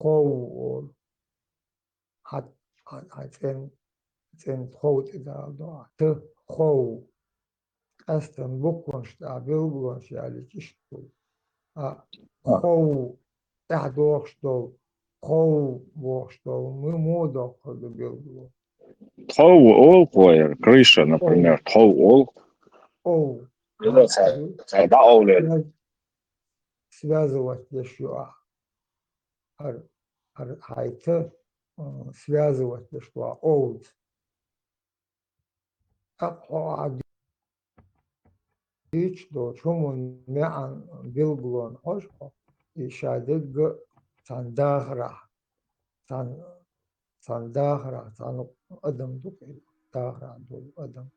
قو حت حتين خوت إذا ضاع خو أستن بكونش تعبير بكونش يعني تشتو خو تحدوخشتو خو بوخشتو مو دخل بيلدو Тхоу ол крыша, например, أو тхоу ол. أو Это сайда олен. связывать еще хайты связывать что оут дичь до чему не билглон ошко и шадыг сандахра сандахра сан адам дук дахра до адам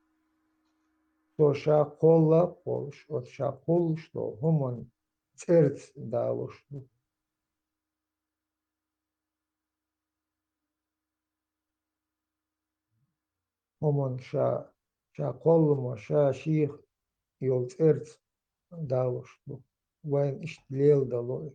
то шакола полш от шакол что хумон церц давош хумон шакол моша ших يول إرث داوش وين إشتليل دلوي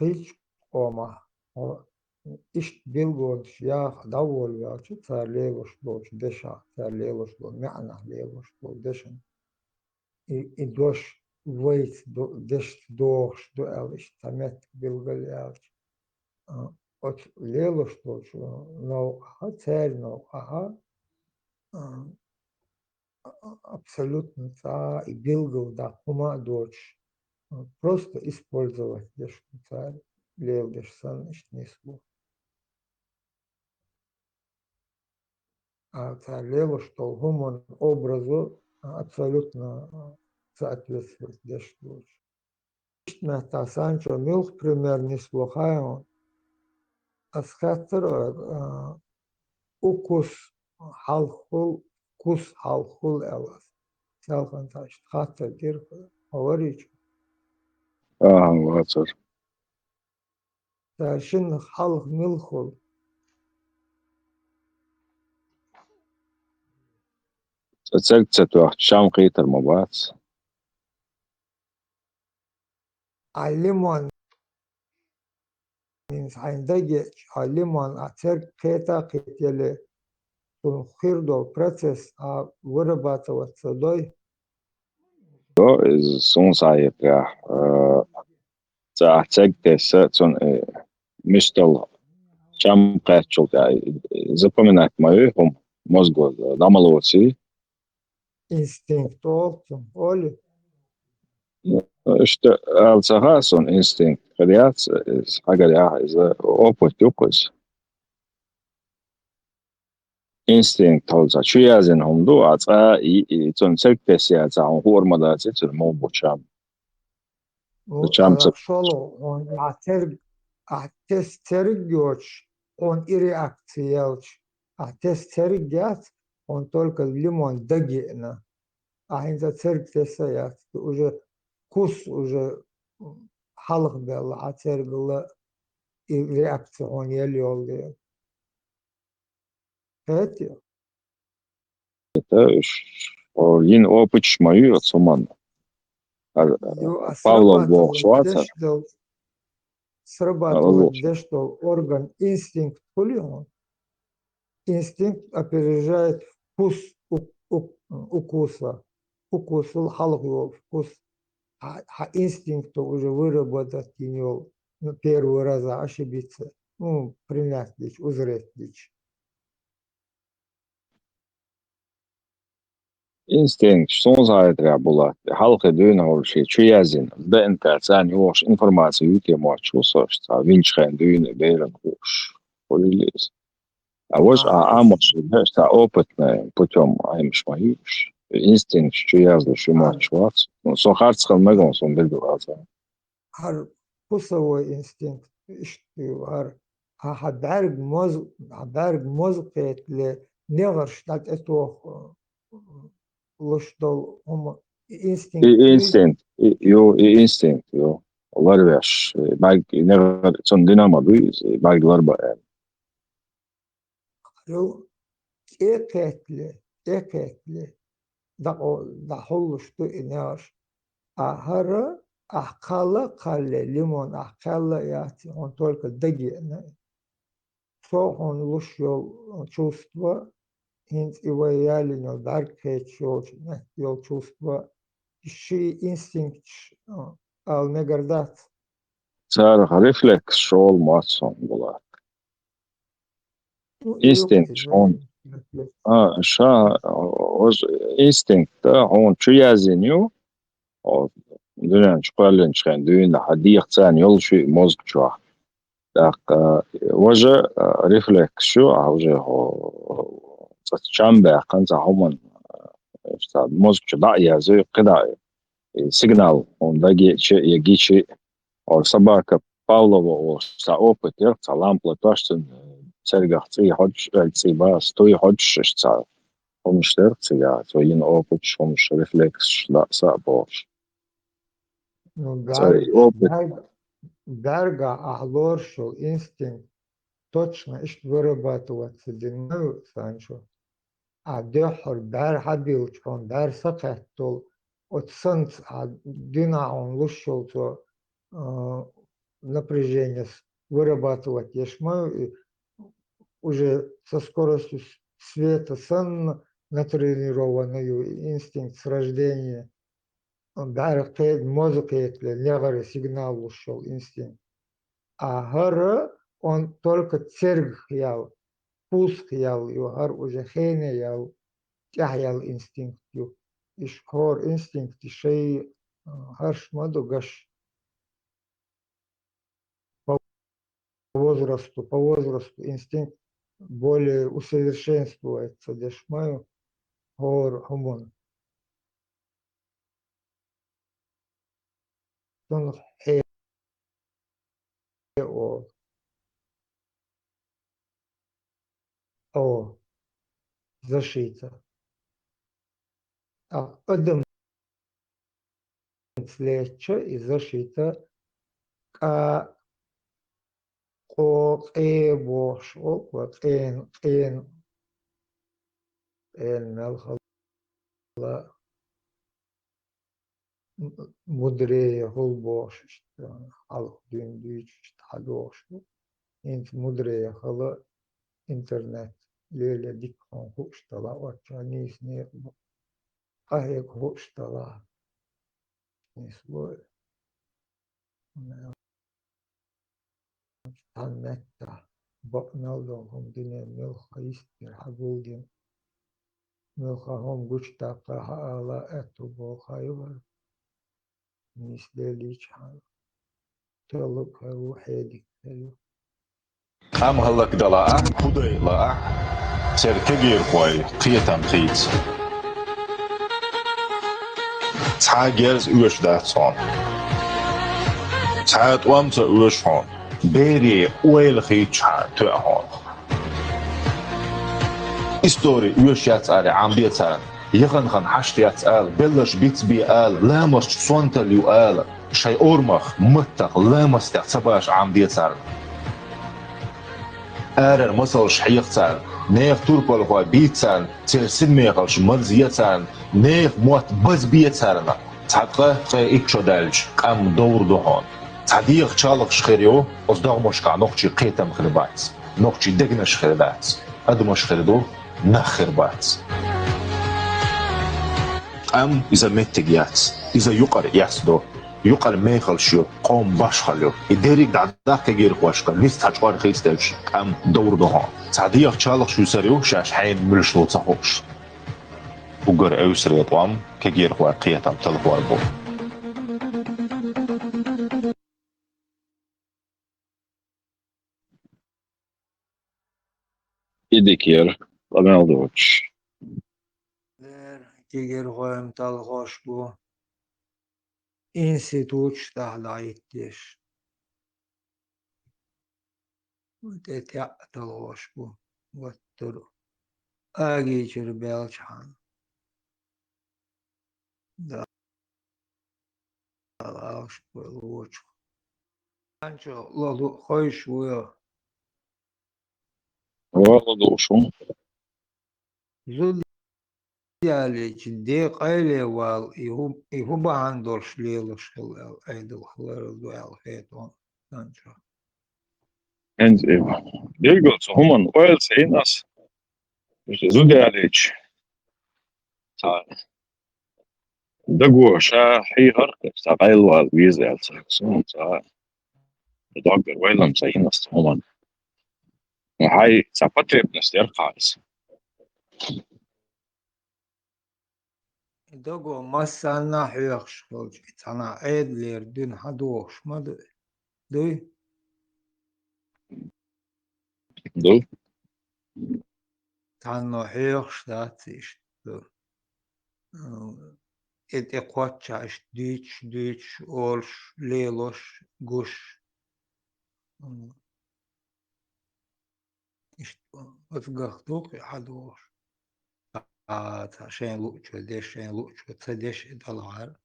أقيش قوما إشت بيلغوش يا دول يا شو صار ليوش دوش دشا صار ليوش دو معنى ليوش دو دشن إدوش ويت دش دوش دو ألش تمت بيلغل ياش от лелош دوش نو هتسال نو أها абсолютно та и билгал да хума дочь просто использовать деш царь лев деш саныч несло а царь лево что гуман образу абсолютно соответствует деш дочь на та санчо милх пример неслухаем асхатер укус халхул кус халхул элас салфанташ хатер дир говорить Вацар. شن خلق ملخل Цецек шам قيتر مبات. علمان من عندك علمان أثر كيتا كتير تنخير دو процесс вырабатывать содой То из сунсайт я цецек тессон мистал шам قيتشل запоминать моим мозгу намалоси. инстинкт олтем оли Что алцахас он инстинкт. Хотя аgar я из опыт юкус. Instinct holza chuyazin homdu atsa I ton selktesi atsa on hormada atsa mo bocham. Bocham шоло он атестергёч он и реакциялч атестергят он только лимон дагена а инда церк тесаят уже кус уже халх бел ацергла и реакция он еле олды это yin опыт мою отсуман. Павлов бог шваца. Срабатывает что орган инстинкт хулион. Инстинкт опережает вкус укуса. Укус халху вкус. А инстинкт уже выработать его первый раз ошибиться. Ну, принять дичь, узреть дичь. Instinct sonuçta була. Halkı düğüne ol şey chuyazin. Da entersan yoş informasiya yüke maçu soşta. Vinçken düğüne beyran hoş. Polilis. А вот амош да опытный путем аймш маюш. Instinct chuyazlı şu maç var. Son harçkal megon son bildi var. Har вкусовой инстинкт, var برگ مزقت لنغرش دات اتوخ لش دول هم instinktiv instinkt, instinkt, jo. Var veš, bag, nevar, son dinama büyüz, baglar ba, jo eketli da holluştu iner ahara ahkala kalle limon ahkala yati он только даги so он luş yol чувство hint иваялино дарке yol чувство și instinct al negardat Цар refleks şol matson bula. yok Instinkt, on, şa, oz instinkt da, on çuyazin yo, o, dünen çıkarlın çıkan, düğünde hadi sen yol şu mozg çuha. Так, وجه ريفلكس شو وجه تشامبه قنصة همان موزك ضعية زي قطع سيجنال وندقي شيء يجي شيء أو собака Павлова أو سأوبت يرتع لامبلا تاشتن تلقى تي حج تي باس توي حج تاع همش ترتع يا توين أوبت همش ريفلكس لا سأبوش تاي أوبت Дарга аглоршил инстинкт точно ишт вырабатываться динаю санчо. А дехор дар хабилчкон дар сакеттол от санц а дина он лушил то напряжение вырабатывать ешмаю уже со скоростью света сан натренированную инстинкт с рождения. Дар мозг левый сигнал ушел инстинкт. А гара он только церг ял, пуск ял, гар уже хейне ял, тях ял инстинкт ю. Ишкор инстинкт, шей харш мадугаш по возрасту инстинкт более усовершенствуется, дешмаю гор хомон. Он о защита. А одем слеча и защита ка قوقي وقين ملخ مدري هول بوش حلق دين ديش تحدوش انت مدري خلا انترنت ليلة ديك هوش طلع وكانيس نير قهيك هوش طلع نسبوع تنتا بقنا لهم دين ملخ يستر حبودين ملخهم قش تاقها على اتو خيبر مثل حال تلقى روحي أم هلك دلاء خدي لا سير كجير قوي قيتم خيت تاجرز وش داتون تاعت وامت وش هون بيري ويل خيت شان تهون استوري وش يتعال عم بيتعال يخن خن حشت يتعال بلش بيت بيال لامش صونت اليوال شي أورمخ متق لامس تحسباش عم بيتعال أرر مسلش حيقتان نيخ توربال هو بيتان تلسين ميخلش منزيتان نيخ موت بز بيتان تحقق قي إكشو دالج قام دور دوهون تعديق شالق شخيريو أصدق مشكع نوخشي قيتم خربات نوخشي دقنش خربات أدمش خردو نخربات قام إذا متجيات إذا يقر يحسدو يقال ميخل شو قوم باش خليو يديرك دعداك غير خواشك نيست هاجقار خيستش ام دور دوها تعديق شالق شو سريو شاش حين ملشلو تصحوش وقر اوسر يطوام كغير خوا قيتم تلقوار بو idikir, lameldoč. تيجي الغوام تلغوش بو انستيتوت تحت عيدتش تلوش بو وتر آجي شربيلشان دا أوش بلوش أنشو لولو خوش ويا والله شو زود يعني جدي قايلة وال يهوب عندوش ليلوش أيدو خلال دوال هيتون أنشو عندي يقول هم ويل سيناس زودي عليك دقوا شا حي هرق تقايل والويز السكسون دقر ويلم سيناس هم هاي سابتريب نستيرقاس دوغو مسانا حيخش خوش أنا عيد ليردين هدوش ما دوي دول تانو حيخش داتيش إت إقواتشاش ديتش أولش ليلوش قش إشت أتقخ دوق حدوش شين لوچو ديش شين لوچو تديش دلعار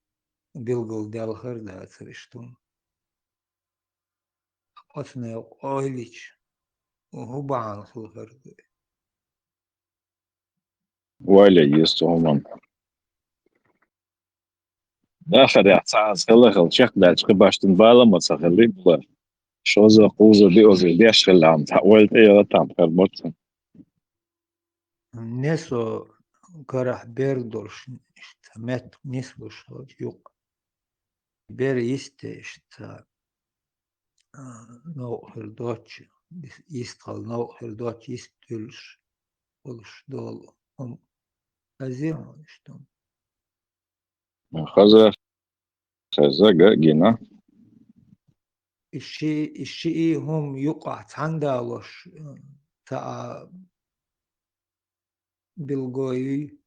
بيلقل دالخر داتر إشتون أثني أويليش وهو بعن خلخر ولا يستو هم آخر يعتعز خلق الشيخ دالش قباشتن بالا ما تخلي بلا شوزة قوزة دي أوزي ديش خلي عم تحولت إيه رتام خربوتن نسو كرح بيردوش مت نسوش يوق بير يستشت نو هردوتش يستقل نو هردوتش يستلش ولش دول هم أزيهم إشتون خزر خزر جينا الشيء هم يقع تندالوش تا بالغوي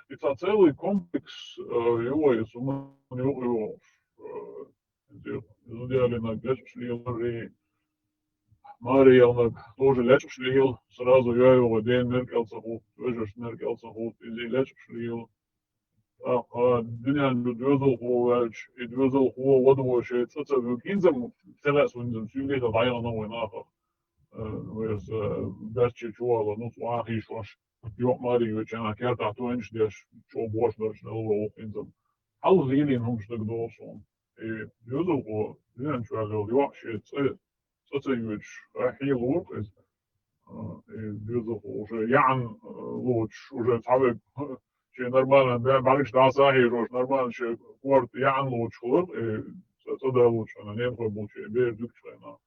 Это целый комплекс его из его сделали на Гречушли, Мария тоже Лечушли, сразу я его день Меркелцахут, Вежеш Меркелцахут, и Лечушли. الدنيا دوزل هو دوزل هو وضعه شيء تصل كينزم ثلاث ونزم سيولي تضيع نوع آخر ويس برشة شوالة نص واحد شوش يوم ماري وجهنا كارت عطوينش ديش شو بوش برش نلوه كينزم هل غيلين هم شتك دوسون دوزل هو دنيا شو أغل يوم شيء تصل يوش حي لوك دوزل هو شيء يعني لوش وش تعبك شيء نورمال بعدش ده صحيح روش نورمال شيء كورت يعني لوش خلق صدق لوش أنا نيم خو بوش بير دوك شوينا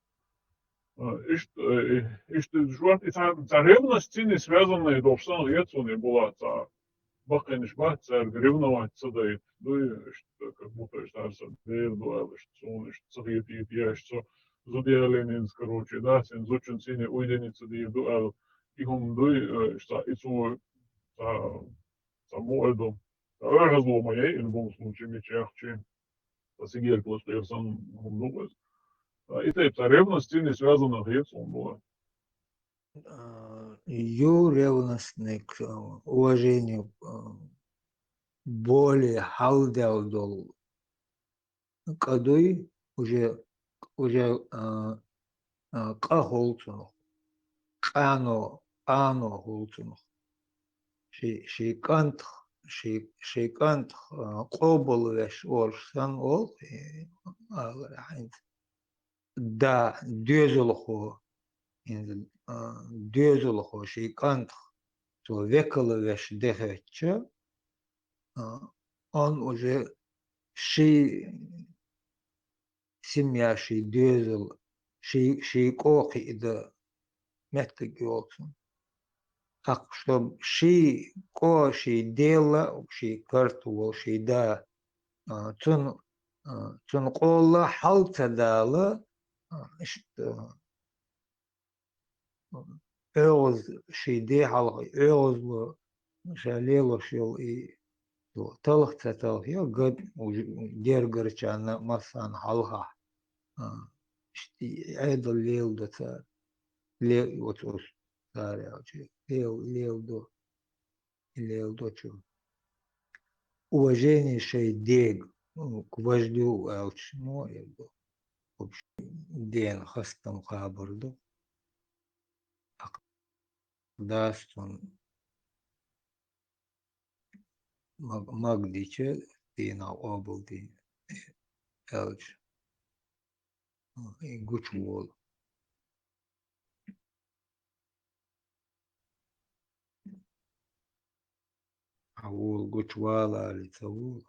иште жуат за ревность цени связанные довсан рецуне была за бакениш бат за ревновать цадает ну что как будто что дер дуал что он что цадает и я что зудиаленин короче да сен зучин цене уйденица дер дуал и хум дуй что и цу за молодом разло моей в любом случае мечахче сигер просто сам хум дуал и это ревность цени связана рецун была Ю ревностный к уважению более халдел дол. Кадой уже кахолцунух, ано холцунух. شيكانت قوبل وش ورشان أول دا ديزلخو إن ديزلخو شيكانت то векала веш дехече, он уже семья дезел, кохи и да меттегиолцун. Так что ко дела, картувал, да цун қолла халта дала, أوز دي حلقة أوز شاليلو شيل إي تلخ تلخ يا قد دير قرشان مثلا حلقة عيد الليل ده صار ليل وتوس صار يا شيء ليل ده شو уважение شيء ديج كوجدو أو شنو يبدو دين خستم خابردو داستون مقديشة دينا أوبل دي ألج يقول وول أول قلت والا لتول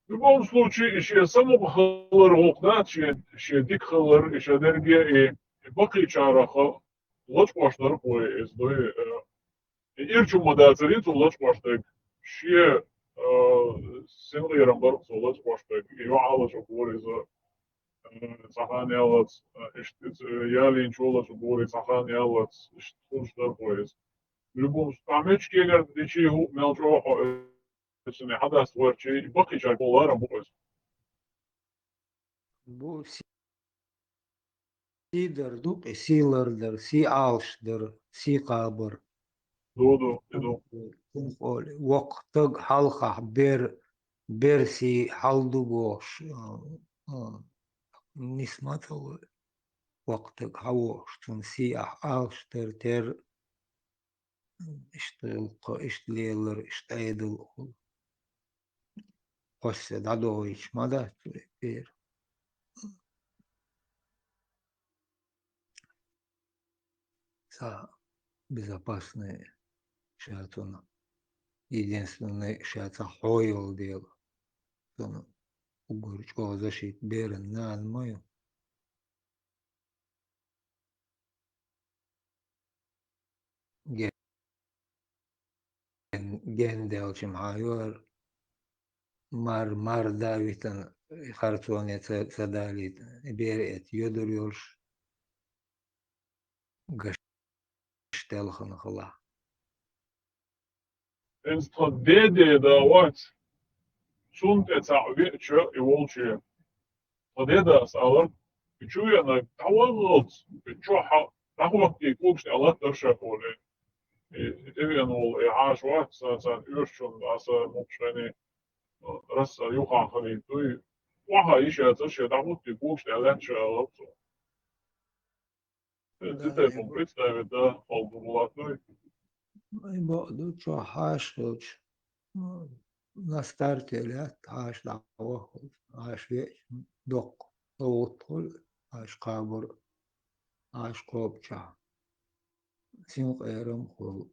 В любом случае, еще само бахалар окнат, еще дик халар, еще энергия и баки чараха, лоч паштар пой, из дой, ирчу модацарит, лоч паштак, ще синлирам барк, лоч паштак, и ваала шокор из сахани алат, ялин чола шокор из сахани алат, штуштар пой. В любом случае, амечки, если дичи мелчо, يعني حدث ورشي بقي شاي بولارا بوز بو سي در دوق سي لردر سي عالش در سي قابر دودو تنقول وقت حلقة بيرسي حلدو بوش نسمته وقت حوش تنسي عالش تر اشتليلر اشتايدل قصة دادويش ماذا تبير безопасное сейчас он единственное сейчас охоил дело он угорчкова защит берен на мою ген делчим хайор мар давитан харцоне цадалит берет йодурёш гаштелхан хла en stadede da wat sunt et sa'vi chu e wolchi stadede sa'lar chu ya na tawalt chu ha tawalt ki kuks alat darsha kole even ol e hash wat sa urshun asa mokshani rasa yuha khali tu waha isha tasha tawalt ki kuks alat sha это представить, да, полбулатной. بعد شو حاش на старте лет аш дава аш веч док отол аш кабр аш копча син эром хол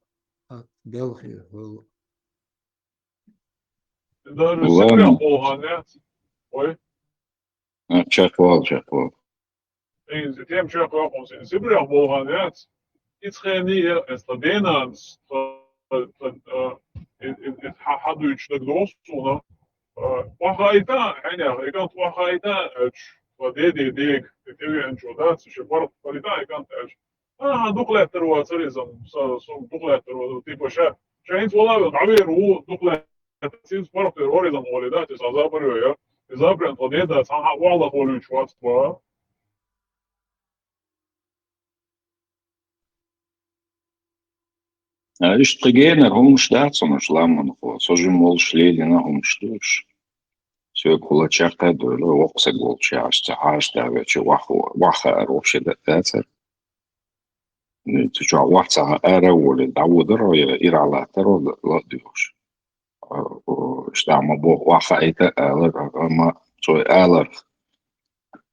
от белхи хол Даже Ладно. себя полганят. Ой, Чаквал. и тем человек он себя полганят. И тренировать стаденанс, حدو يشتغل دوسونا وهايتا يعني كانت وهايتا وديدي ديك تبي انشودات شبرت فليتا كانت ايش دخلة تروى سريزم سوم دخلة تروى تيبو شا شاينت والله عبير هو دخلة تسيز فرق الوريزم ولدات إزابر يا إزابر أنت وديدا صنع والله قولوا شوات توا Ishqigena humshdatson shlamon kho sojim mol shlelina humshtush. Все кулачака доля окса голчашта ашта вече wacha вообще датер. Туча wacha ара воле давудро иралатеро ладюш. Штама бо wacha это алер ама сой алер.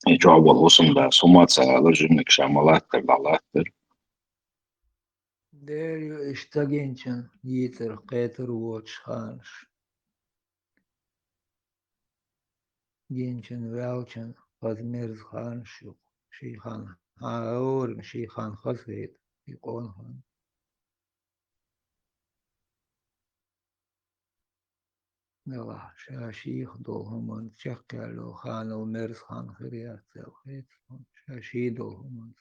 И жавал усум да сумаца алер жимник шамалатер далатер. دير اشتاقينشن يتر قيتر ووتش خانش جينشن والشن قد مرز خانش شي خان هاور شي خان خسيت يقون خان يلا شاشيخ دولهم من شكلو خان المرز خان خريات سوخيت شاشي دولهم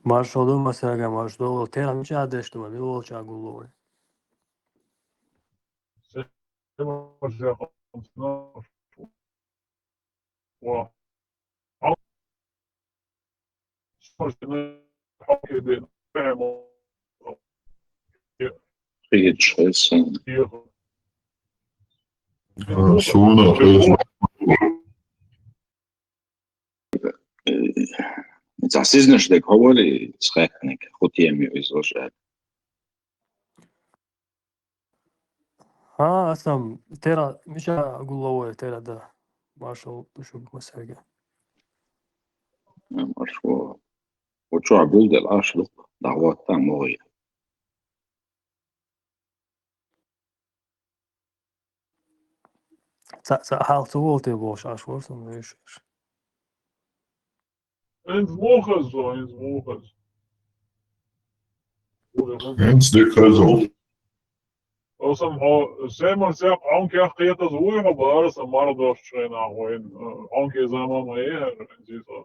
Marshall mesela Marshall teram çadeştim mi ol çagulloy. Сема же Priekšais. Sūna, Tas iznošļiek hovori schēknik, hutiemi izložēt. Esam tērā, mišā guloja tērā da maršal dušu masēga. Ar šo guldēl ašlu, dāvot tā moja. Haal tuolti vuos asvuos on myös. Eens mochas so, eens mochas. Hens dikkazo. Osam seman sep anke akhiyata zuwa baras mardos shena hoin anke zaman ma eher zisa.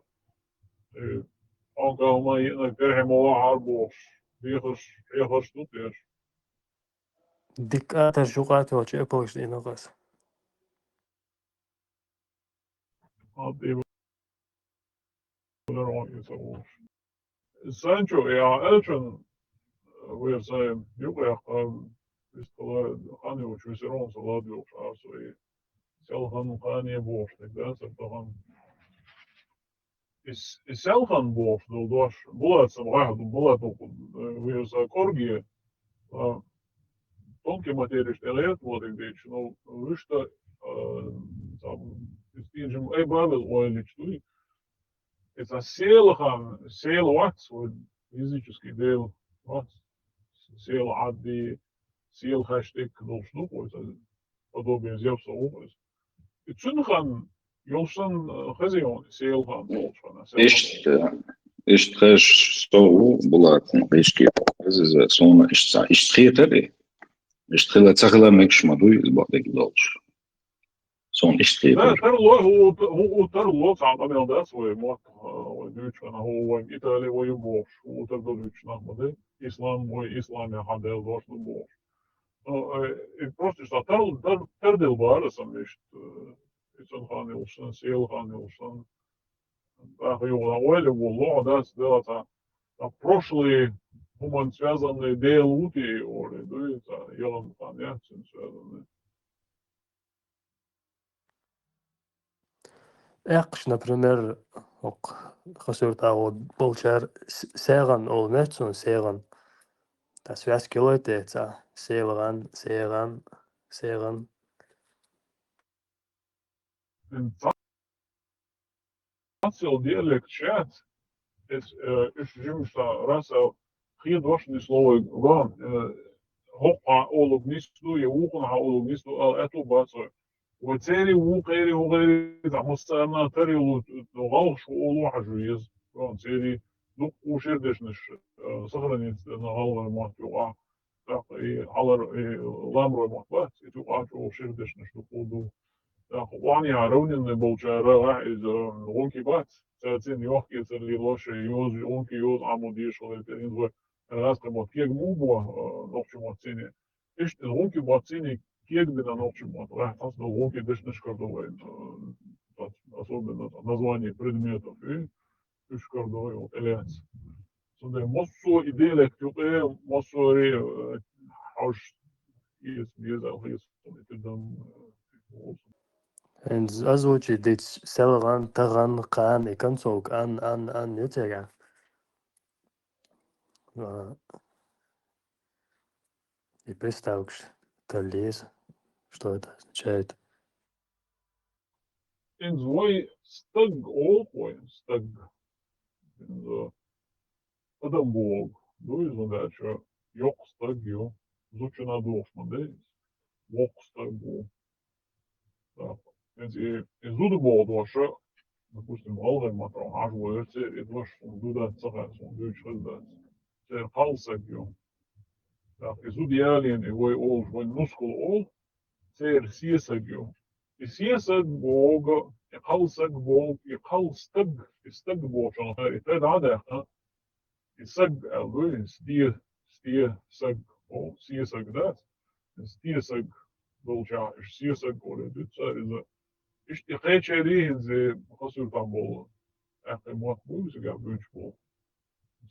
Anke ma yena kerhemo harbos. Bikhos tuter. Dikkater shuqaati oo cheepois inoqas. Adi Sancho ja elchen weer zijn juqya is hani uç viseron salad yok asoy. Selhan hani boş da sartahan. Is selhan boş do doş. Bulat sabah bulat weer sa korgie. Tонкие материи штелет вот где ну что там стинжем бабел ойлич ну это сел ватс вот физический дел вот сел адди сел хэштег должно быть подобие зевса образ и цунхан Yolsan хазион сел хан должно Ist so bulatın eşki azıza sonra iştiyatı iştiyat sakla mekşmadu izbadaki dolç. Son iştiyatı. لا هو ترى الله تعالى من ده سوى موت ودوش أنا هو إيطالي ويبوش وتقدر دوش نحمده إسلام وإسلام يا حد الدوش نبوش просто что тардел барасам мишт إنسان خان يوصل سيل خان يوصل يولا ойле было да сделать прошлые humан связанные делути или да это елан хан я связанные. Eqsh, например, qasurt aqod bolchar seegan ol mertsun seegan. Ta sväs kiloite ta seegan. Nacil dialekt šeit, es žimštā rasa хидвашни слово ган хопа олуг нисту я ухна олуг нисту эту бацо وتاني وغيري وغيري تعمل تاني وغالش وقولوا حجويز تاني نق وشردش نش صغرني نغال ما توقع على لامر ما بات توقع وشردش نش نقولوا واني عروني بولجارا واحد غونكي بات تاتين يوحكي ترلي لوش يوز غونكي يوز عموديش ولا تاني راس ما كيك مو نقش ما تاني ايش غونكي باتيني Кек бы на ночь мод, раз на локи дышишь кардовой, особенно название предметов и дышишь кардовой вот элеганс. Сонда моссо идея ктюке моссо ре хауш is это там. En azochi dit selgan tagan qan ikansok an yetega. И представь, лес. Что это означает? In свой стаг олпой, стаг. Адам Бог, задача, yok стаг ё, зучена должна, да? Вок стаг Бог. Так. Изуду Бог доша, допустим, алгай матрон, аж войце, и дош, дуда цахас, дучь хыздас. Це халсаг ё. Так, изуду ялин, и вой ол, вой нускул ол, це сиесаг ё. Сиесаг Бога, يخلصك بوق يخلصك يستق بوق شان يتد عدا يسق ألوي ستير سق أو سير سق ذات ستير سق بولشا إيش سير سق ولا دوتشا إذا إيش تخيل شيء زي خسر تامبول أخي موت بوز جاب بوش بول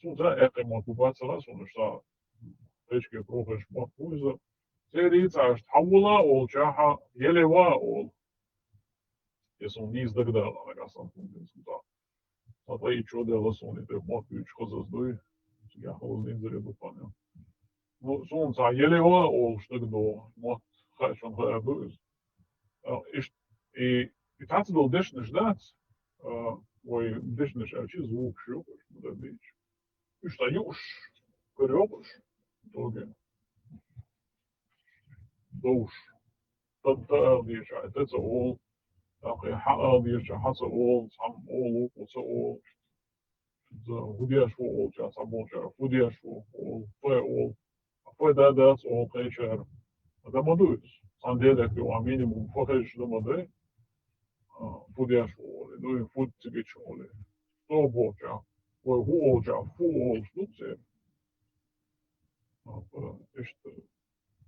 Сунца экемот бубацала сунышта эчке прохеш махуза. Церица штхаула ол чаха елева ол. Если он не издагдал, а гасан сунца. Сатаи чодела суни те махуч хозаздуй. Я холодный заряду паня. Ну сунца елева ол штагдо мах хашон хаядуз. И так был дешнеш дац. Ой, дешнеш арчи звук шёпаш, да бич. И что юж, корёбаш, тоге. Доуш. Тата диша, это all. Так и ха диша, хаса all, сам all, оца all. За худяш all, час абоча, худяш all, фэ all. Фэ да дац all, хэчар. Это модует. Сам делек его минимум фэхэш да моде. Худяш all, ну и худ тебе чоли. Что боча. Ой, хуолча, фуол, штуцер. Işte.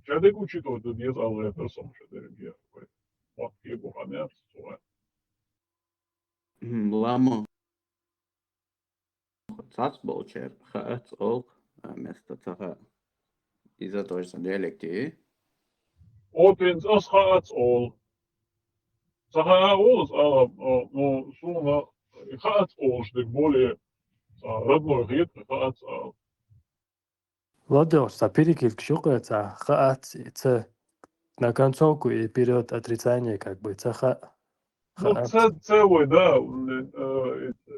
Çadek uçito da diye Allah'a person şederim ya. Bak ki bu hanet sonra. Lama tāds bolčer, hats olk, место цаха из-за той же диалекти. Otens as haats ol. Saha olus no suna haats ol, что более родной гид haats. Владос, а перекид к щукается, хаат, это на концовку и вперед отрицание, как бы, цаха. Ну, целый, да,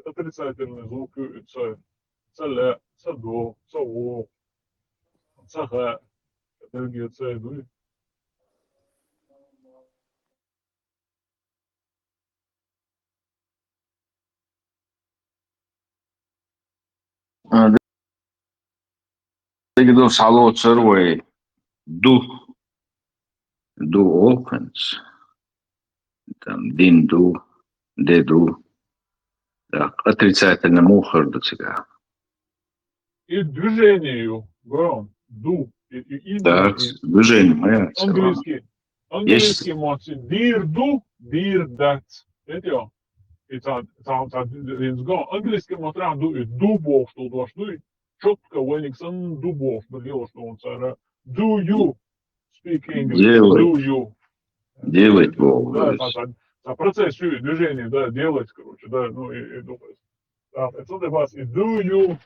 отрицательный звук, целе, цедо, цево, цаха, другие цеду. Digdu salotser vai du olkens. Там динду, деду. Так, отрицательно мухарду цыга. И движению, гром, ду, и Так, движение мое. английский моци, дир ду, дир дат. Это и та ринсго, английский моцра ду и дубов, что должны четко Уэнниксон дубов, было, что он цара. Do you speak English? Do you? Делать Бог. Да, процесс движения, да, делать, короче, да, ну и думать. Так, это вас и do you,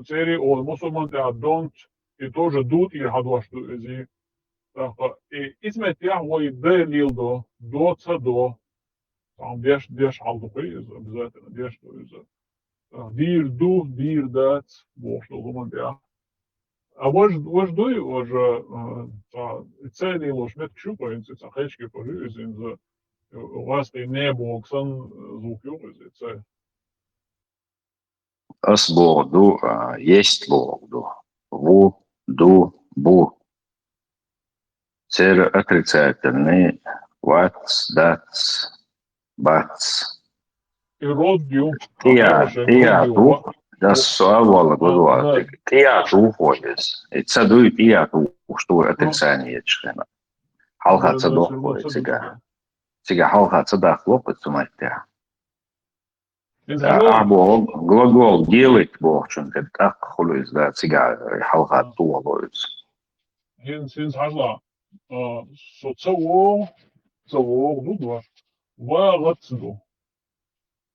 цери, он, мусульман, don't, и тоже дут, и хадуаш, и измет я, ой, де лилдо, до цадо, там деш халдухи, обязательно, деш, то есть, дир ду, дир дат, бог, что думать я. А вож дуй, вож, цели лош мет кшупа, инцы, цахечки, пожиз, инцы, у вас и не было, ксан, звук юры, це. Ас Богду, есть Богду. Ву, ду, бу. Цер отрицательный. Вац, дац, бац. И родью. Тиату. Das совало глагола. Тиату ходит. И цадуй тиату, что отрицание члена. Халха цадох ходит сега. Сега халха цадах лопает суматя. Глагол делать Бог, что он так холует, да, сега халха туалует. Синс хажла. Со цаво, дудва. Вагацду.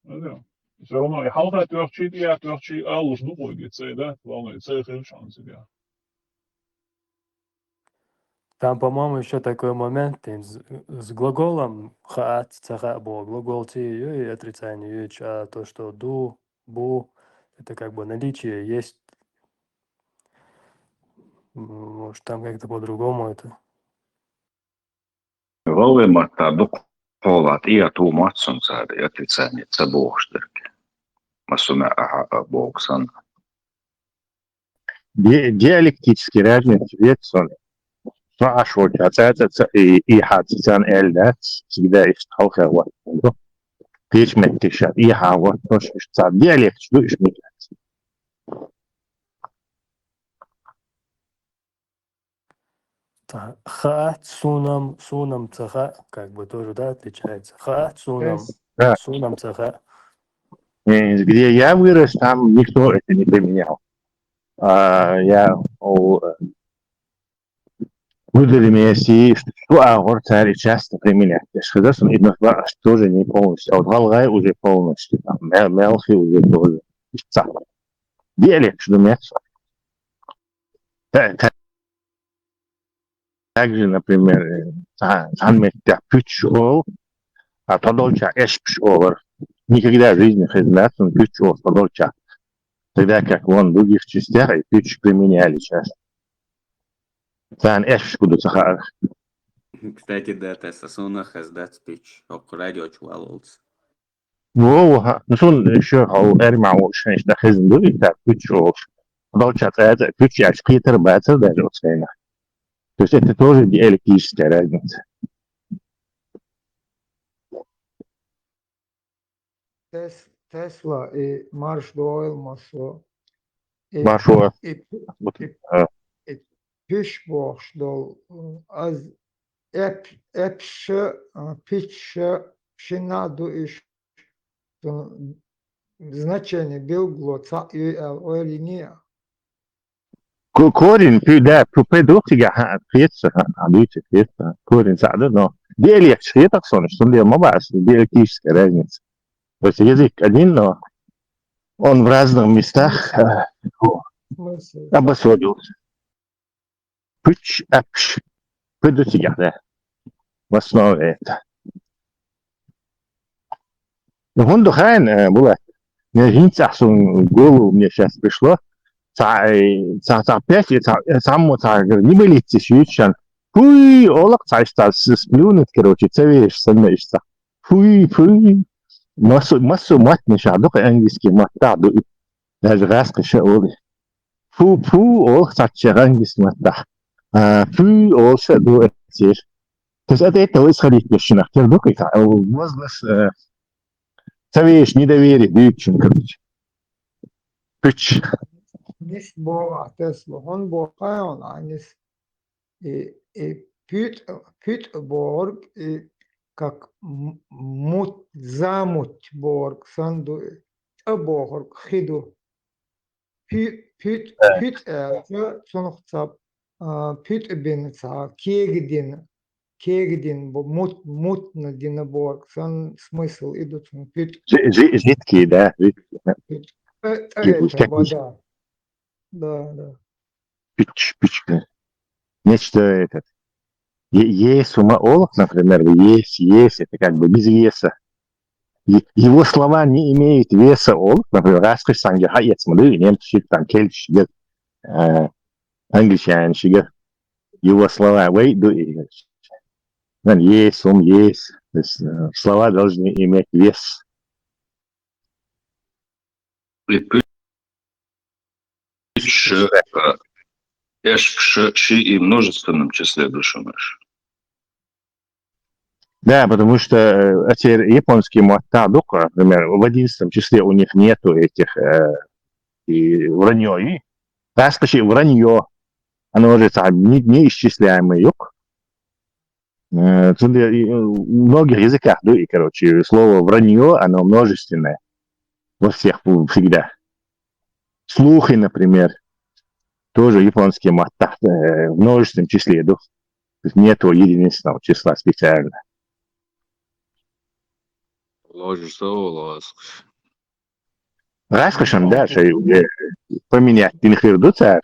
Все равно и халха тверчи, алуш дубой гице, да, главное, цехель шанс себя. Там, по-моему, еще такой момент с глаголом хаат, цаха, бо, глагол ти и отрицание юич, а то, что ду, бу, это как бы наличие есть. Может, там как-то по-другому это. Valvematta dokolat iatu matson saada otricание це Богштырки. Масуна Богсан. Диалектический разница ветсон. Ашвот, это и хатсан эльда, всегда есть халха вот. Печь метиша, и хавот, то что диалект, что ишь меняется. Хаат, сунам, цаха, как бы тоже, да, отличается. Хаат, Да. сунам, цаха. Где я вырос, там никто это не применял. Ja, выделимеси, что царь часто применяет. Когда он идет тоже не полностью, а вот Галгай уже полностью, там, Мелхи уже тоже. Диалект, что думается. Также, например, Анметя Пючол, а Тодолча Эшпшовар. Никогда в жизни Хезмятсон Пючол, Тодолча. Тогда как вон в других частях и Пюч применяли часто. Сан Эшпшкуду Сахар. Кстати, да, Тесасунах издать спич. Окрадио чуалолц. Воу, ну сон еще Эрма Ошен, что Хезмду и так Пючол. Тодолча это Пюч, я Питер Баттер даже вот сказано. То есть это тоже диалектическая разница. Тесла и Марш Дойл Масло. Машло. И Вот, Пішбог дол az епше пічше пшенаду іш значение билгло ца эл линия. Корень, да, продукция, пьеса, обычная пьеса, корень сада, но диалект, что так сон, что ли, мабас, диалектическая разница. То есть язык один, но он в разных местах обособился. Пыч, апш, продукция, да, в основе это. Он духайн, была, мне в голову мне сейчас пришло, пять, не были тысячи, фуй, олак, сплюнет, короче, цевеешь, становишься. Фуй, массу мат не шадок, английский мат, да, даже раз кашеоли. Олак, английский мат, да. Олак, до этих. То есть это происходит в причинах. Возглас, цевеешь, недоверие, дючин, короче. Пыч. Nis boga Tesla, hon boga on anis и Пютборг, и как Замутборг, Санду, Борг, Хиду, Пют, Сонохца, Пютбинца, Кегдин, мутно Динаборг, сан смысл идут, Пют, Жидкие, да, жидкие. это вода, да. Пич. Нечто этот. Есть олов, например, есть, это как бы без веса. Его слова не имеют веса олов, например, раскрыть санги хаец, мы немцы, там, кельч, англичане, его слова, есть, есть. То есть слова должны иметь вес. Ши и множественном числе душимаешь. Да, потому что эти японские муаттадук, например, в 11 числе у них нету этих и вранье. Раскоши вранье, оно уже неисчисляемый юг. В многих языках, да, и, короче, слово вранье, оно множественное. Во всех всегда. Слухи, например, тоже японские матта в множественном числе, да. То есть нету единственного числа специально. Ложишь волос. Раскошем дальше поменять пинхирдуца,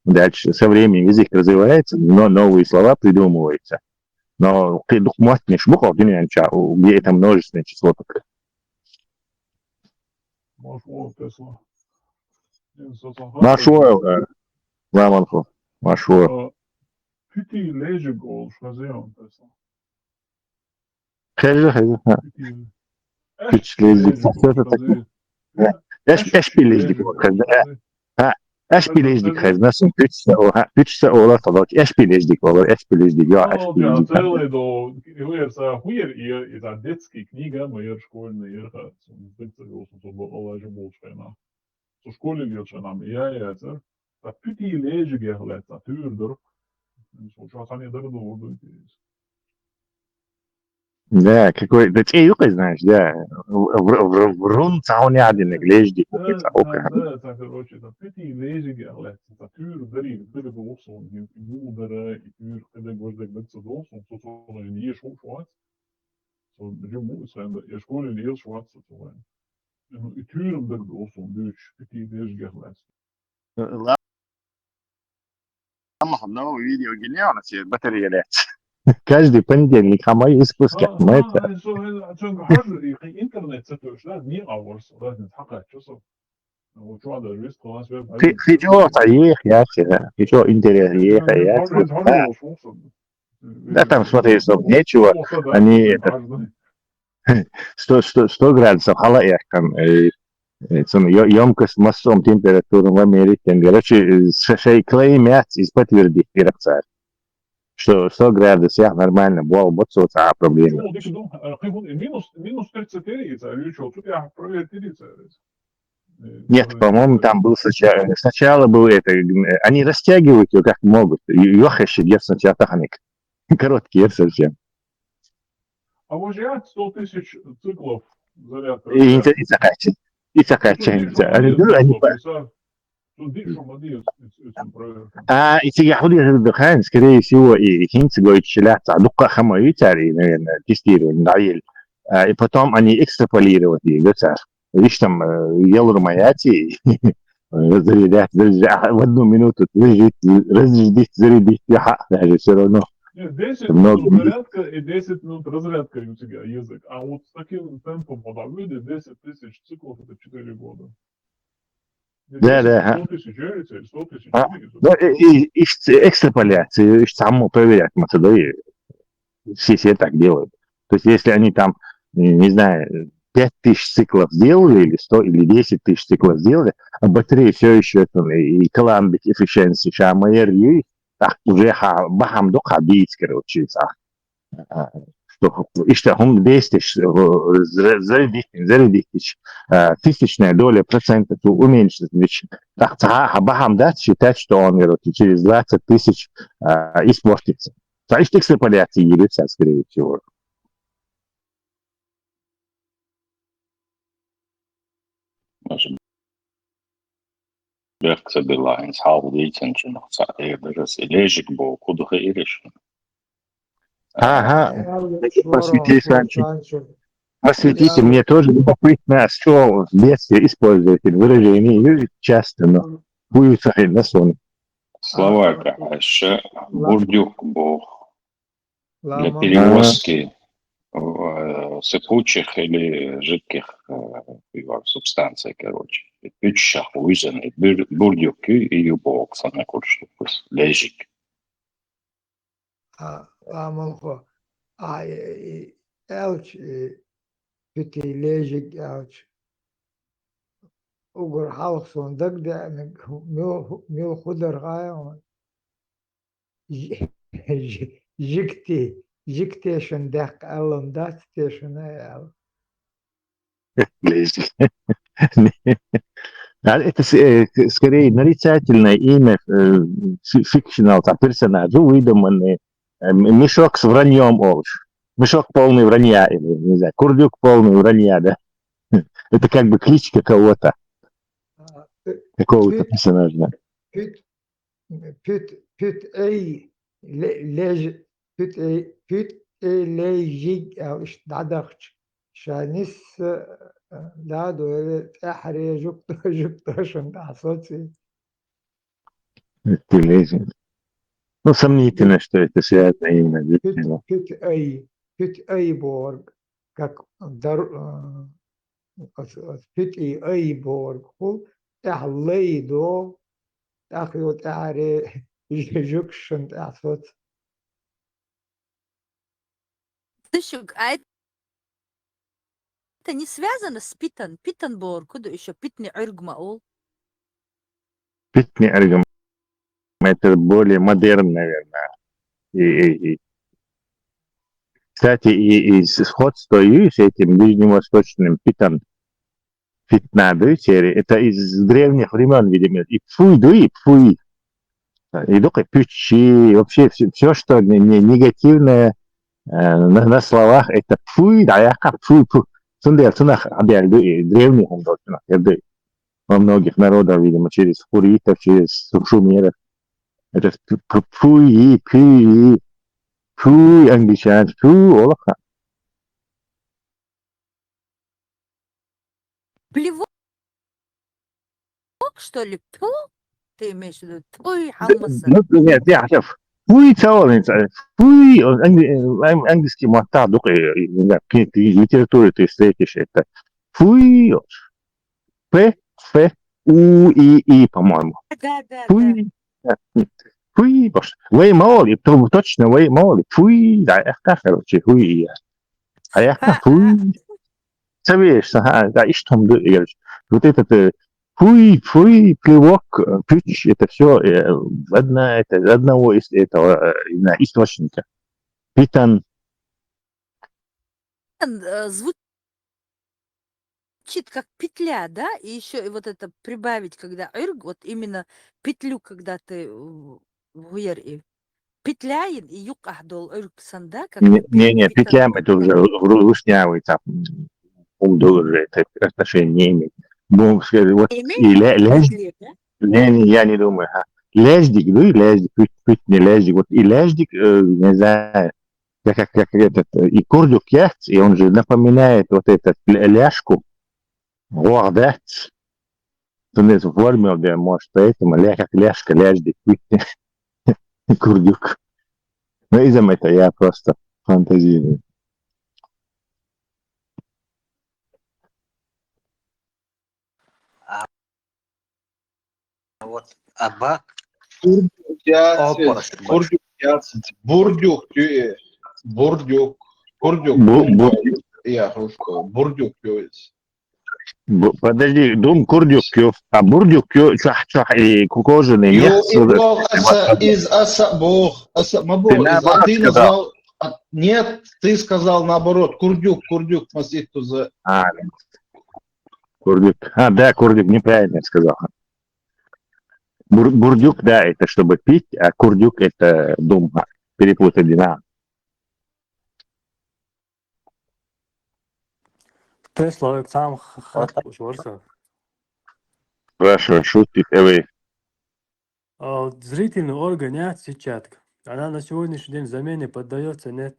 дальше со временем язык развивается, но новые слова придумываются. Но ты не шмухал, ты не где это множественное число такое. Машуэл, Ламанху, Машуэл. Püti leži gol švazījām Tesla. Хеза. Eşbilezdik hezmesin, püçse ola tadak, eşbilezdik olur, eşbilezdik ya, eşbilezdik. Целый до, хуер, и за детские книга, моя школьная, så школе леченам, я это, а пüti leži gehlet, а тюрдер, så jag kan inte det då. Да, какой-то юка, знаешь, да. В рун цауни один лежь ди купи цаука. Да, так, короче, это такие лезиги, але это тюр, дари, ты бы болсон, юдера, и тюр, когда гвоздек бется болсон, то он не ешь швац, то жему сэнда, я школе не ел швац, то и тюрем так болсон, дюч, такие лезиги, але. Лама одного видео гениально, все батареи. Каждый понедельник хамай из пуска. ها چون هر اینترنت ستوش لا ني اورس لازم تحقق شو وشو هذا الريسك خلاص في جو طريق يا أخي في جو انتريخ يا أخي да, там, смотри, стоп, нечего, они 100 градусов, халаях, там, емкость массом температуры в Америке, короче, шей клеймят из подтвердить, пирогцарь, что 100 градусов нормально, вот социальная проблема. минус 34, я проверить 30. Нет, по-моему, там был сначала был это, они растягивают ее как могут, ёхащи, где сначала таханик, короткие совсем. А вот я 100 тысяч циклов зарядка. И закачивается. И тягахули дыхание, скорее всего, и хинцегой челятся, дукка хамой цари, наверное, тестировали, наел. И потом они экстраполировали ее царь. Видишь, там елурмаяти, зарядят, в одну минуту разрядить, зарядить, даже все равно. 10 минут зарядка и 10 минут разрядка у тебя язык. А вот с таким темпом подавления 10 тысяч циклов это 4 года. Да. 100 тысяч, 100 тысяч. Да, и экстраполяции, саму проверять методы, все так делают. То есть, если они там, не знаю, 5000 циклов сделали, или 100, или 10 тысяч циклов сделали, а батарея все еще, и каламбик, efficiency, шамайер, так, уже бахам до хабить, короче, что он 10 зарядить, тысячная доля процента уменьшить. Так, бахам дать считать, что он, короче, через 20 тысяч испортится. Значит, экстраполяции является, скорее всего. Berkse bila ens halvdīceņš un sātiedaras ilēžik bū kudu heirišana. Посвятите, мне тоже любопытно, что в детстве используете выражение часто, но будет на сон. Словакия, а еще бурдюк был для перевозки сыпучих или жидких субстанций, короче. Пючшах уизаны, бурдюки и юбок, сана куршукус, лежик. Амалхо, элч, пити лежик, элч. Угор халсон, дагда, мил худер гайон. Жиктешн дак алам датстешн эл. Лежик. Это скорее нарицательное имя фикшнал, персонажу выдуманный. Мешок с враньем, мешок полный вранья, или, не знаю, курдюк полный вранья, да? Это как бы кличка кого-то, какого-то персонажа. Püt lejig, إيش دعدخش شانيس لا دول أحري جبتشن دعصوتي. Ну, сомнительно, что это связано именно. Пüt Эйборг, как Пüt Эйборг, Эхлейдо, Эхлейд Эхри Жукшен дعصوت. Тыщук, а это не связано с Питтенборг, куда еще Питни Аргмаул? Питни Аргмаул. Это более модерн, наверное. Кстати, и сходство с этим ближневосточным питнадой серии, это из древних времен, видимо, и пфуи. И только пючи, вообще все, что негативное, На словах это фуй, да я как фуй, фу. Сунде, цунах, древний он должен, во многих народах, видимо, через хуритов, через шумеров. Это фуй, пи, фуй, англичан, фуй, олаха. Плевок, что ли? Тьфу, ты имеешь в виду? Твой хаммаса. Ну, нет, я шеф. Фуй, целый, фуй, английский мотав, книги литературы ты встретишь это. Фуй, п, ф, у, и, по-моему. Да. Фуй, фуй, way молли, точно way молли, фуй, да, я короче, фуй. А я фуй. Savешь, да, и что он говорит? Вот этот фуй, плевок, пич, это все одного из этого источника. Питан. Звучит как петля, да? И еще и вот это прибавить, когда вот именно петлю, когда ты и петляин и юг ахдол санда, как Не, петлям это уже рушнявый, там, уже это отношение не имеет. Вот, и леждик, я не думаю, леждик, ну и леждик, не леждик, вот и леждик, не знаю, как этот, и курдюк есть, и он же напоминает вот этот ляжку, гордец, он это формил, да, может, поэтому как ляжка, ляждик, курдюк. Ну, из-за этого я просто фантазирую. Вот аба Бурдюк, я хочу бурдюк, Подожди, дум курдюк, а бурдюк, чах, и кукоженый, из асабох, ты назвал, нет, ты сказал наоборот, курдюк, маситу за... Курдюк, да, курдюк, неправильно я сказал. Бурдюк, да, это чтобы пить, а курдюк это дум, перепутали, да. Tesla сам хат ушорса. Спрашиваю, шутки, вы. Зрительный орган, нет, сетчатка. Она на сегодняшний день замене поддается, нет,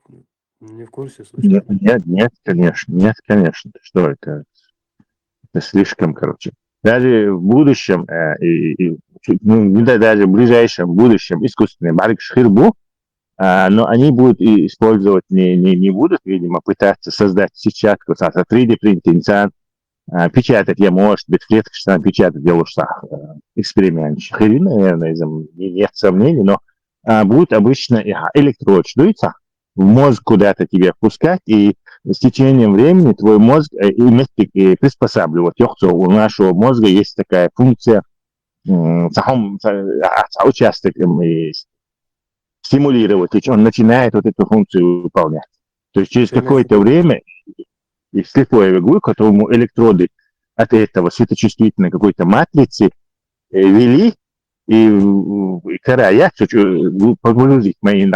не в курсе случайно. Нет, конечно. Что это? Это слишком, короче. Даже в будущем, даже в ближайшем будущем искусственный барик шхирбу, но они будут использовать, не будут, видимо, пытаться создать сетчатку, 3D принтинг, печатать я, может быть, клеточно печатать делаешь эксперимент. Шхирин, наверное, нет сомнений, но будут обычно электрод ждутся, в мозг куда-то тебе впускать, и с течением времени твой мозг приспосабливать. У нашего мозга есть такая функция, участок стимулировать, и он начинает вот эту функцию выполнять. То есть через какое-то время и слепой иглы, которому электроды от этого светочувствительной какой-то матрицы вели, и края погрузить мои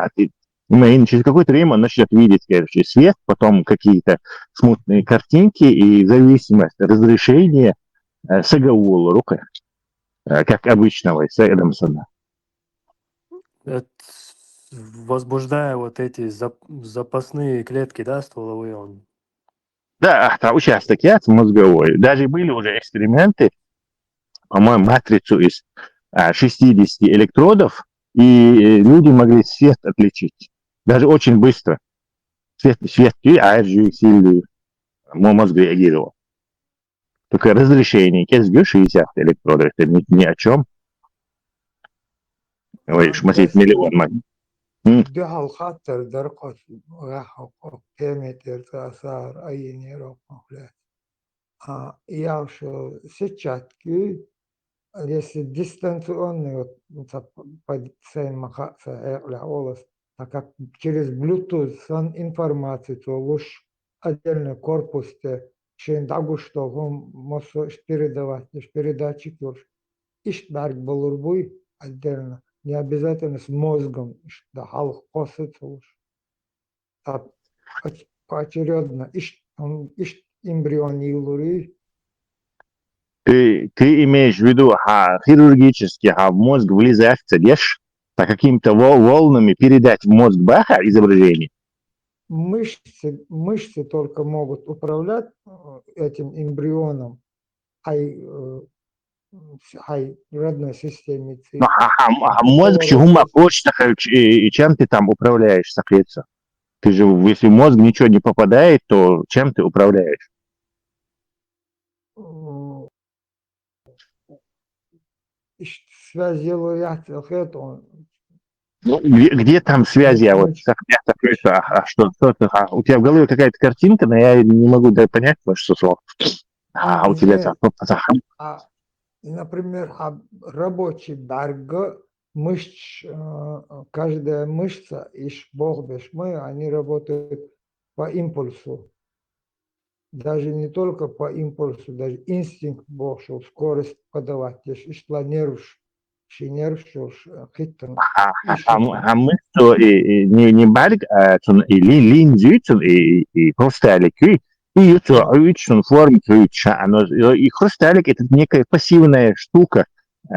через какое-то время он начнет видеть, короче, свет, потом какие-то смутные картинки, и зависимость разрешения сагаулу рука, как обычного Эдамсона. Это возбуждая вот эти запасные клетки, да, стволовые он. Да, участок яд мозговой. Даже были уже эксперименты, по-моему, матрицу из 60 электродов, и люди могли свет отличить. Даже очень быстро. Свет сильный, мой мозг реагировал. Только разрешение, 60 электродов, это ни о чем. Ой, смотреть миллион. ده الخطر درقة راح كيمتر تأثار أي نيرو مخلات ياوشو سيتشاتكي если дистанционно под своим махаться так как через Bluetooth сон информацию то луж отдельный корпус те шен дагу что он может передавать передатчик луж иштбарг балурбуй отдельно не обязательно с мозгом да халх косыц луж поочередно эмбрион юлуры. Ты имеешь в виду хирургически в мозг влезать, цедешь, по каким-то волнами передать в мозг баха изображение? Мышцы только могут управлять этим эмбрионом, ай родной системе. Ну, мозг чугума почта, и чем ты там управляешь, соответственно? Ты же, если в мозг ничего не попадает, то чем ты управляешь? Связь делаю я, это Ну, где там связи? А вот что у тебя в голове какая-то картинка, но я не могу понять, что слово. У тебя нет, например, рабочий дарга, каждая мышца, бог мы, они работают по импульсу. Даже не только по импульсу, даже инстинкт бог, что скорость подавать. Если шла нерв, хиттен. Мы что не барг, и линзы, и хрусталики, и форм, и хрусталик это некая пассивная штука,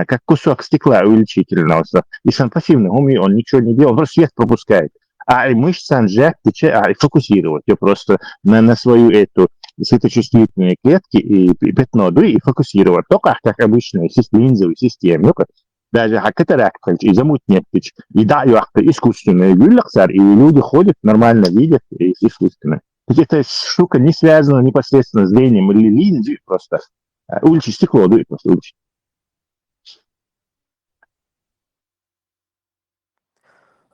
как кусок стекла увеличительного. Если он пассивный, он ничего не делает, он просто свет пропускает. А мышца фокусировать ее просто на свою эту светочувствительные клетки и пятно, да, и фокусировать. Только как обычная линзовая система. Даже катаракт и замутнеттич. И да, искусственная гюллахсар, и люди ходят, нормально видят искусственно. То есть эта штука не связана непосредственно с зрением или линзой, просто уличи стекло, да, просто уличи.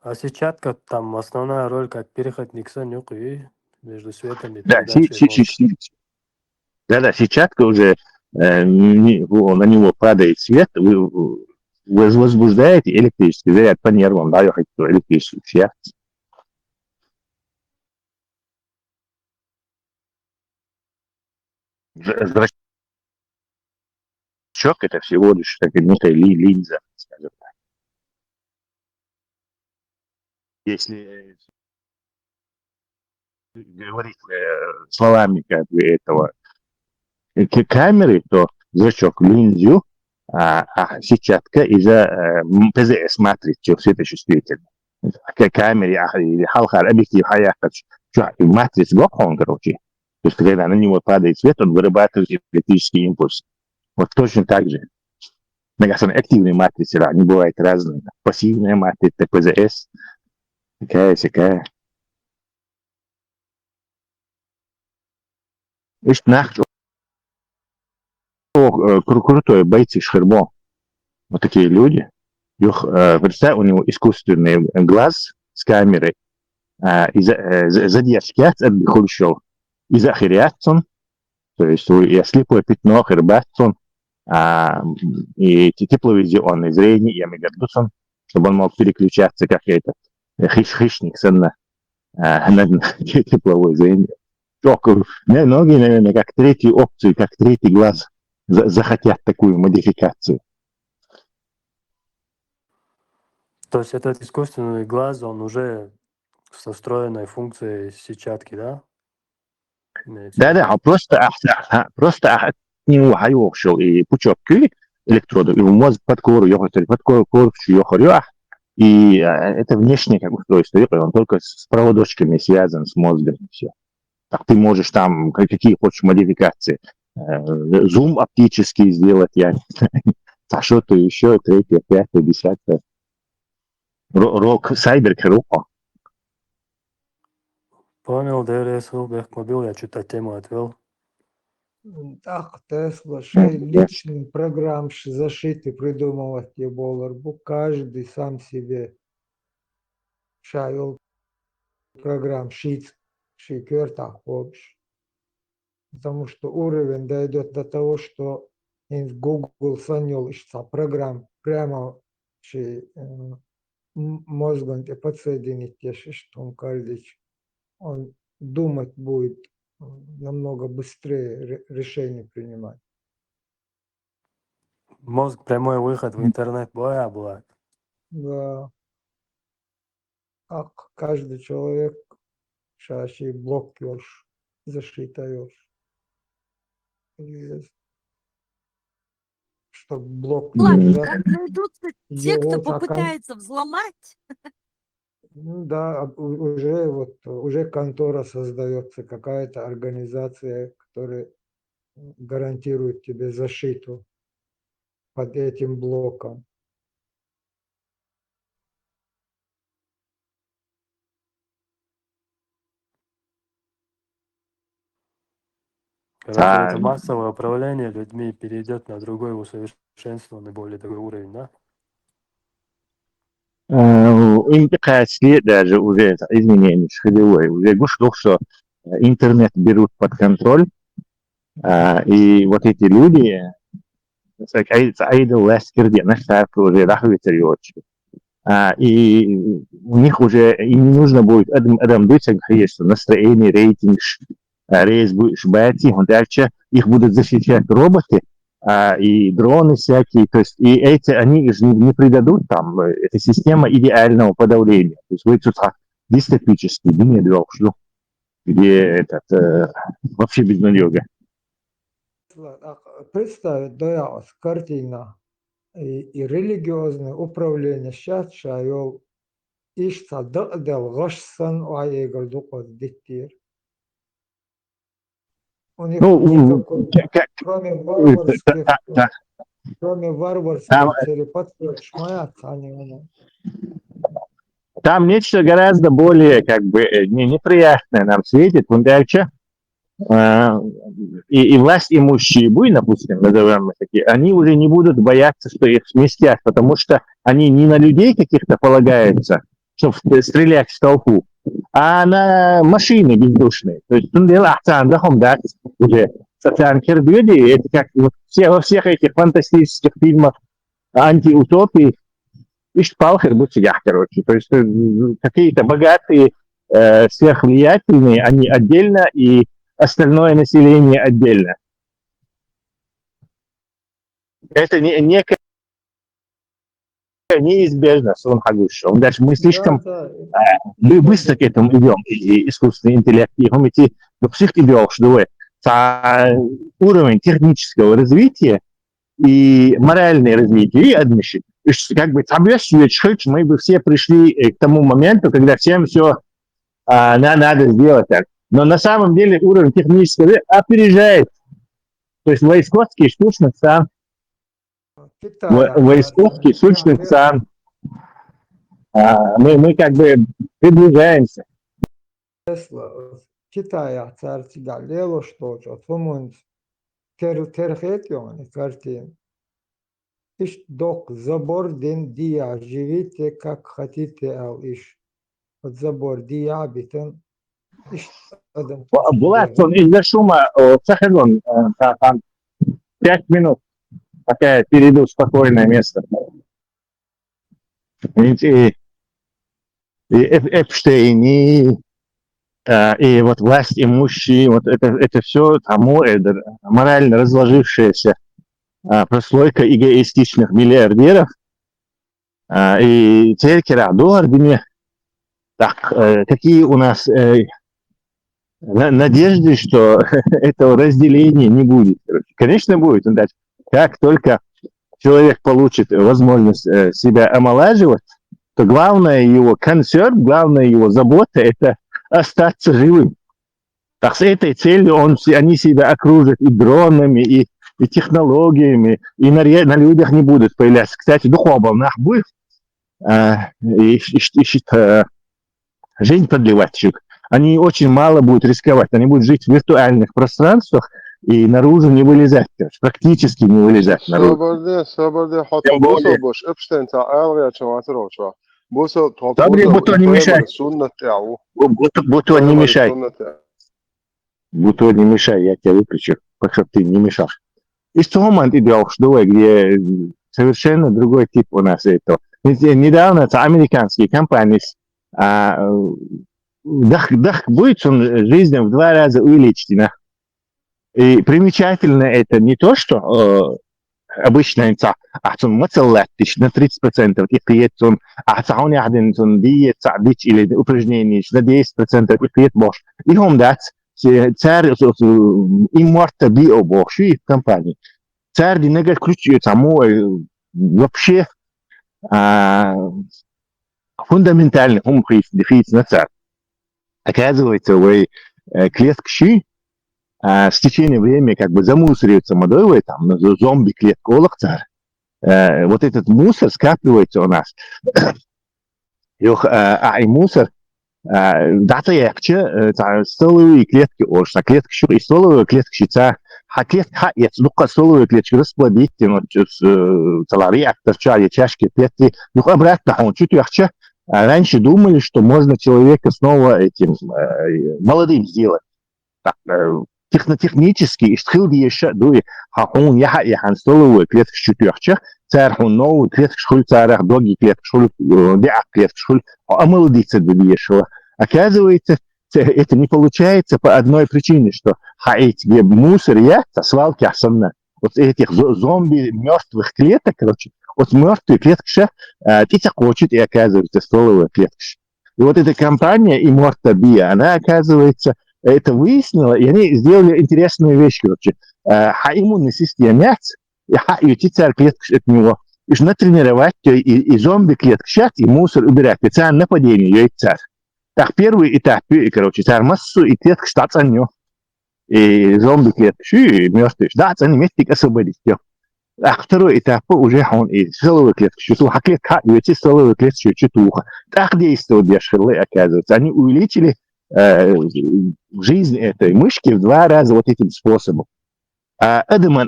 А сетчатка там основная роль как переходник сонюк и между светом и Да, передачей мозга. да, сетчатка уже на него падает свет, возбуждает электрический заряд по нервам, дает электрический свет. Зрачок это всего лишь некая линза, скажем так. Если говорить словами как бы этого камеры, то зрачок линзу, сетчатка из-за ПЗС матрицы светочувствительной. Камере или халхар объектив хаякач, матриц гокон, короче. То есть, когда на него падает свет, он вырабатывает электрический импульс. Вот точно так же. Активные матрицы, они бывают разные. Пассивная матрица, ПЗС, такая-сякая. Ишь, крутой бойцы Шхербо. Вот такие люди. Представь, у него искусственный глаз с камерой. Задержки от Хрущев. И захерятсон. То есть я слепое пятно, хербатсон. И тепловизионное зрение, я мегадусон, чтобы он мог переключаться как этот хищник на тепловое зрение. Многие, наверное, как третью опцию, как третий глаз захотят такую модификацию. То есть этот искусственный глаз, он уже со встроенной функцией сетчатки, да? Да, просто от него хайошел и пучок электродов, и в мозг под кору, под кору, и это внешнее как устройство, он только с проводочками связан с мозгом, и все. Так ты можешь там какие хочешь модификации. Зум оптический сделать, я не знаю. А что-то еще, третье, пятое, десятое. Рок, сайбер, руко. Понял, ДРС, мобил, я что-то тему отвел. Так, Тесла, личный программ зашитый придумывать и Боларбу. Каждый сам себе шавил программ шикертах общий. Потому что уровень дойдет до того, что Google санел программ прямо мозгом подсоединить, что он каждый, он думать будет намного быстрее решение принимать. Мозг прямой выход в интернет была. Да. Каждый человек шаши блок ёрш, зашитаешь. Чтобы блок Ладно, держать. как найдутся те, кто Его попытается взломать, Ну да, уже уже контора создается, какая-то организация, которая гарантирует тебе защиту под этим блоком. Короче, это массовое управление людьми перейдет на другой усовершенствованный, более такой уровень, да? Интеграция даже уже изменение ходовое. Уже гушло, что интернет берут под контроль, и вот эти люди, айда ласкерде, наставка уже рахвитериочки. И у них уже и не нужно будет адам дойти, есть настроение, рейтинг, рейс бати, дальше их будут защищать роботы, и дроны всякие, то есть и эти они же не придадут там, это система идеального подавления, то есть вы тут дистопический, где этот вообще без налога. Представить, да, картина и религиозное управление сейчас шайол ишта дел гашсан уаегал дукот диттир. У них никакой, кроме варварских целей, подшмаяться они. Там нечто гораздо более как бы неприятное нам светит, дальше. И власть имущие буй, допустим, назовем такие, они уже не будут бояться, что их сместят, потому что они не на людей каких-то полагаются, чтобы стрелять в толпу, а на машины бездушные. То есть уже социальные кербюди, это как вот во всех этих фантастических фильмах антиутопии, ишпалхер бутсигах, короче. То есть какие-то богатые, сверхвлиятельные, они отдельно, и остальное население отдельно. Это некая неизбежно, даже мы слишком быстро к этому идем, и искусственный интеллект, и уровень технического развития и моральное развитие, и адмиши. Как бы мы бы все пришли к тому моменту, когда всем все надо сделать так. Но на самом деле уровень технического опережает. То есть войсковский сущность сам. Войсковский сущность сам. Мы как бы приближаемся. Китая царь галело что фомунс терхетион картин. Иш док забор ден дия живите как хотите иш. Под забор дия битен. Булат, из-за шума, Сахалон, 5 минут, пока я перейду в спокойное место. И Эпштейн, и вот власть имущие, вот это все тому морально разложившаяся прослойка эгоистичных миллиардеров. И теперь так, какие у нас надежды, что этого разделения не будет. Конечно, будет. Как только человек получит возможность себя омолаживать, то главное его концерн, главная его забота – это остаться живым. Так с этой целью они себя окружат и дронами, и технологиями, и на людях не будут появляться. Кстати, духовно нах будет, жизнь продлевать. Они очень мало будут рисковать. Они будут жить в виртуальных пространствах и наружу не вылезать. Практически не вылезать наружу. Бутон не мешай. Бутон не мешай. Бутон не мешай, я тебя выключу, чтобы ты не мешал. И с того момента идешь, где совершенно другой тип у нас этого. Недавно американские компании будет он жизнь в 2 раза увеличена. И примечательно это не то, что обычно انت احسن مثلتش на 30% إقيتهم احسن يعني دي تعديش или упражнений на 10% إقيت бош. Ihom dat царь имморта био бош и компании. Царь динега ключ тому вообще фундаментальный дефис на царь. Оказывается, вы клетка щи с течением времени как бы замусоривается модовой, там, зомби-клетка олохцар. Вот этот мусор скапливается у нас. И мусор дата якче столовые клетки оршна клетки щу и столовые клетки щица клетка яцлука столовые клетки расплодить целари акторчали чашки клетки обратно он чуть якче раньше думали, что можно человека снова этим молодым сделать. Так, технически исходи еще дуй он яхан столовые клетки чуть якче царь он новый клетки шхуль царь доги клетки шхуль диак клетки шхуль а молодиться добьешего. Оказывается, это не получается по одной причине, что где мусор яйца, свалки особенно, вот этих зомби мертвых клеток, короче, вот мертвые клетки, ты хочет и оказывается столовая клетка. И вот эта компания Immorta Bio, она, оказывается, это выяснила, и они сделали интересную вещь, короче. Иммунный система, и царь клетки от него, и натренировать и зомби клетки, и мусор убирать, и царь нападение, и царь. Так, первый этап, короче, царь массу и клетка штатс от него. И зомби клетки, и мертвые, штатс, они вместе освободить его. А второй этап уже он и столовые клетки, чутуха клетка, и эти столовые клетки чутуха. Так действуют бешхерлы, оказывается. Они увеличили жизнь этой мышки в 2 раза вот этим способом. А Адам,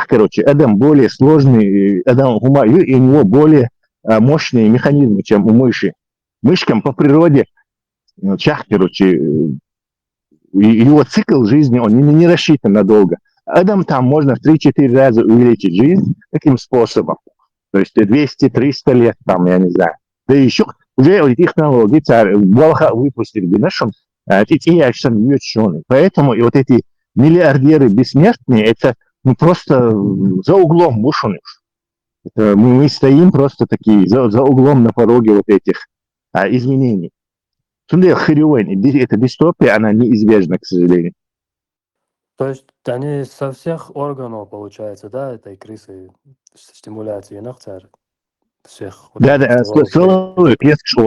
короче, Адам более сложный, Адам и у него более мощные механизмы, чем у мыши. Мышкам по природе, чах, короче, его цикл жизни, он не рассчитан надолго. Адам там можно в 3-4 раза увеличить жизнь таким способом. То есть 200-300 лет, там, я не знаю. Да еще уже технологии царь Волха выпустили, нашим, поэтому и вот эти миллиардеры бессмертные, это просто за углом мушуныш. Мы стоим просто такие за углом на пороге вот этих изменений. Эта дистопия, она неизбежна, к сожалению. То есть они со всех органов, получается, да, этой крысы стимуляции нахцар? Всех. Вот Да, стволовые клетки,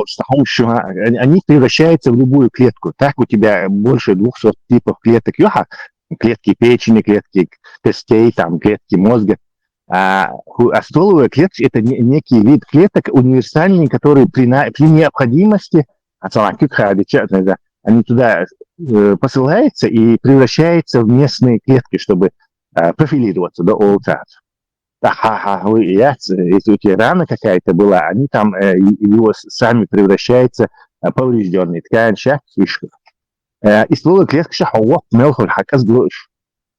они превращаются в любую клетку. Так у тебя больше 200 типов клеток. Клетки печени, клетки костей, там, клетки мозга. А стволовые клетки – это некий вид клеток универсальный, который при необходимости, они туда посылаются и превращаются в местные клетки, чтобы профилироваться до олтара. Если у тебя рана какая-то была, они там его сами превращаются в поврежденные ткань, фишку. И стволовые клетки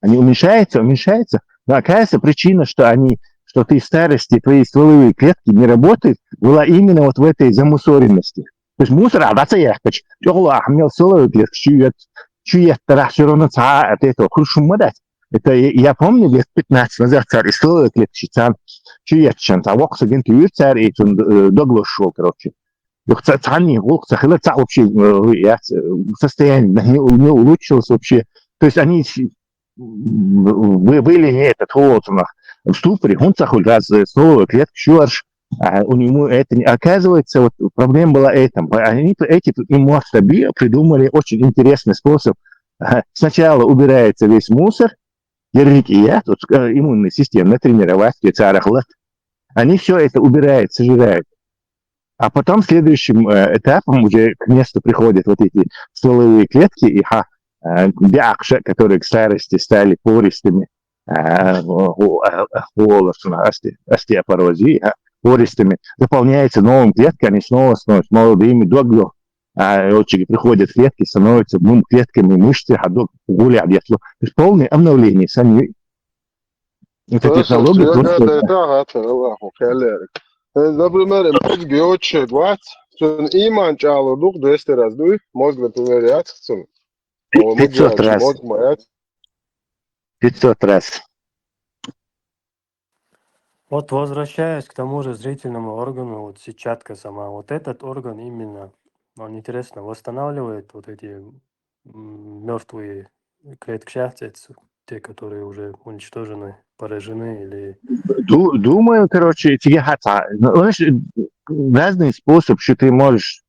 они уменьшаются, но оказывается причина, что ты в старости, твои стволовые клетки не работают, была именно вот в этой замусоренности. То есть мусор, стволовые клетки, все равно от этого хрущу дать. Это я помню, лет 15 назад царь стволовые клетки, чуетчан, царь и доглошел, короче. Вообще состояние не улучшилось вообще. То есть они были в ступоре, он раз стволовые клетки, шуарш, у него это не оказывается, вот проблема была этом. Они эти Immorta Bio придумали очень интересный способ. Сначала убирается весь мусор, иммунная система натренировать, они все это убирают, сожирают. А потом следующим этапом уже к месту приходят вот эти стволовые клетки, и которые к старости стали пористыми, остеопорозе, пористыми, заполняются новыми клетками, снова становятся молодыми, догло. Приходят клетки, становятся клетками мышцы, гулят. То есть полное обновление сами. Это технология просто... Например, мозги очень гвать, сон иман чало дух 200 раз дуй, мозг, например, 500 раз. 500 раз. Вот возвращаясь к тому же зрительному органу, вот сетчатка сама, вот этот орган именно, он интересно восстанавливает вот эти мертвые клетки, те, которые уже уничтожены, поражены или... Думаю, короче, тебе хата. Ну, знаешь, разный способ, что ты можешь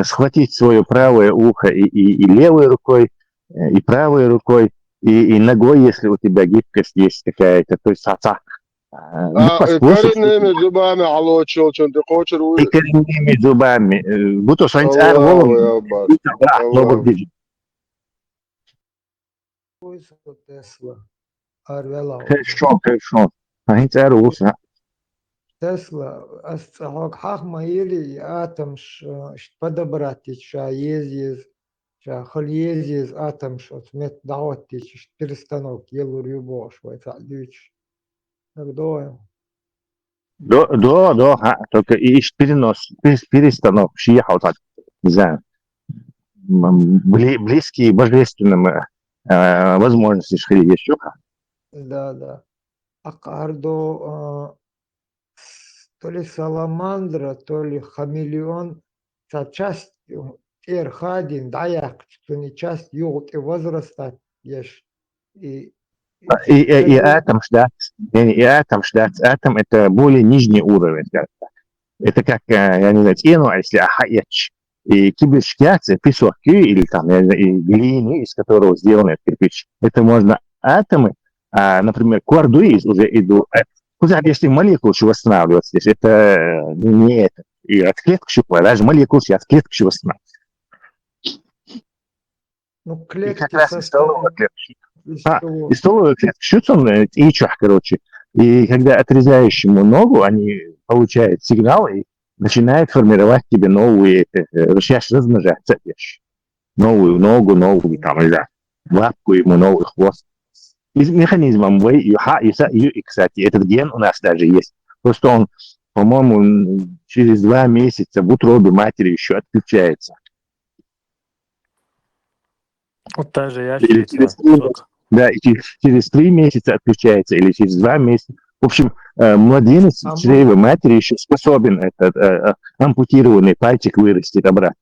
схватить свое правое ухо и левой рукой, и правой рукой, и ногой, если у тебя гибкость есть какая-то. То есть хаца. По способу, коренными зубами алочил, что ты хочешь. и коренными зубами. Будто что-нибудь Аллаху волом, Акбар. но вот Аллаху. видишь. Тесла. Арвела. Хорошо. А это руса. Тесла. Асцахок хахма или атомш подобрать, ша езез, ша хольезез атомш, от мет даотич, перестановки, елу рюбош, вайцалюч. Так думаю. Да, только и перенос, перестанов, ехал так, не знаю, близкие божественным возможности шли еще. Да. Акардо то ли саламандра, то ли хамелеон, та часть эрхадин, даяк, что не часть юг и возраста ешь. И И атом ждать, и атом ждать, атом это более нижний уровень, скажем так. Это как, я не знаю, если ахаяч, и кибершкиация, песок или там, я не знаю, и глины, из которого сделаны кирпич. Это можно атомы, например, квардуиз уже идут. Если молекулы восстанавливаться здесь, это не это. И от клеток щупла, даже молекулы от клеток восстанавливаются. ну, И клетки как раз из столовой клетки. из чего? Из столовой клетки щутся и чах, короче. И когда отрезаешь ему ногу, они получают сигнал и начинают формировать тебе новые, сейчас размножаться, новую ногу, новую, там, не знаю, лапку ему, новый хвост. Из механизмом и, кстати, этот ген у нас даже есть. Просто он, по-моему, через 2 месяца в утробе матери еще отключается. Вот та же Или через ящерица. 3 месяца. Да, и через 3 месяца отключается, или через 2 месяца. В общем, младенец в чреве матери еще способен этот ампутированный пальчик вырастить обратно.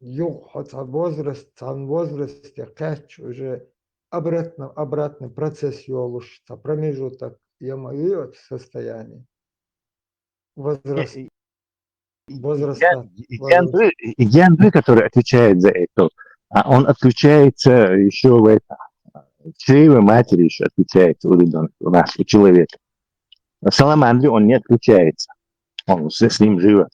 Юг, хотя возраст, сам возраст, кэч уже обратный процесс ёлушится, промежуток ямовиот состояние. Возраст. Ген, который отвечает за это, он отключается еще в чреве матери еще отключается у ребенка, у нас, у человека. В саламандре он не отключается, он с ним живет.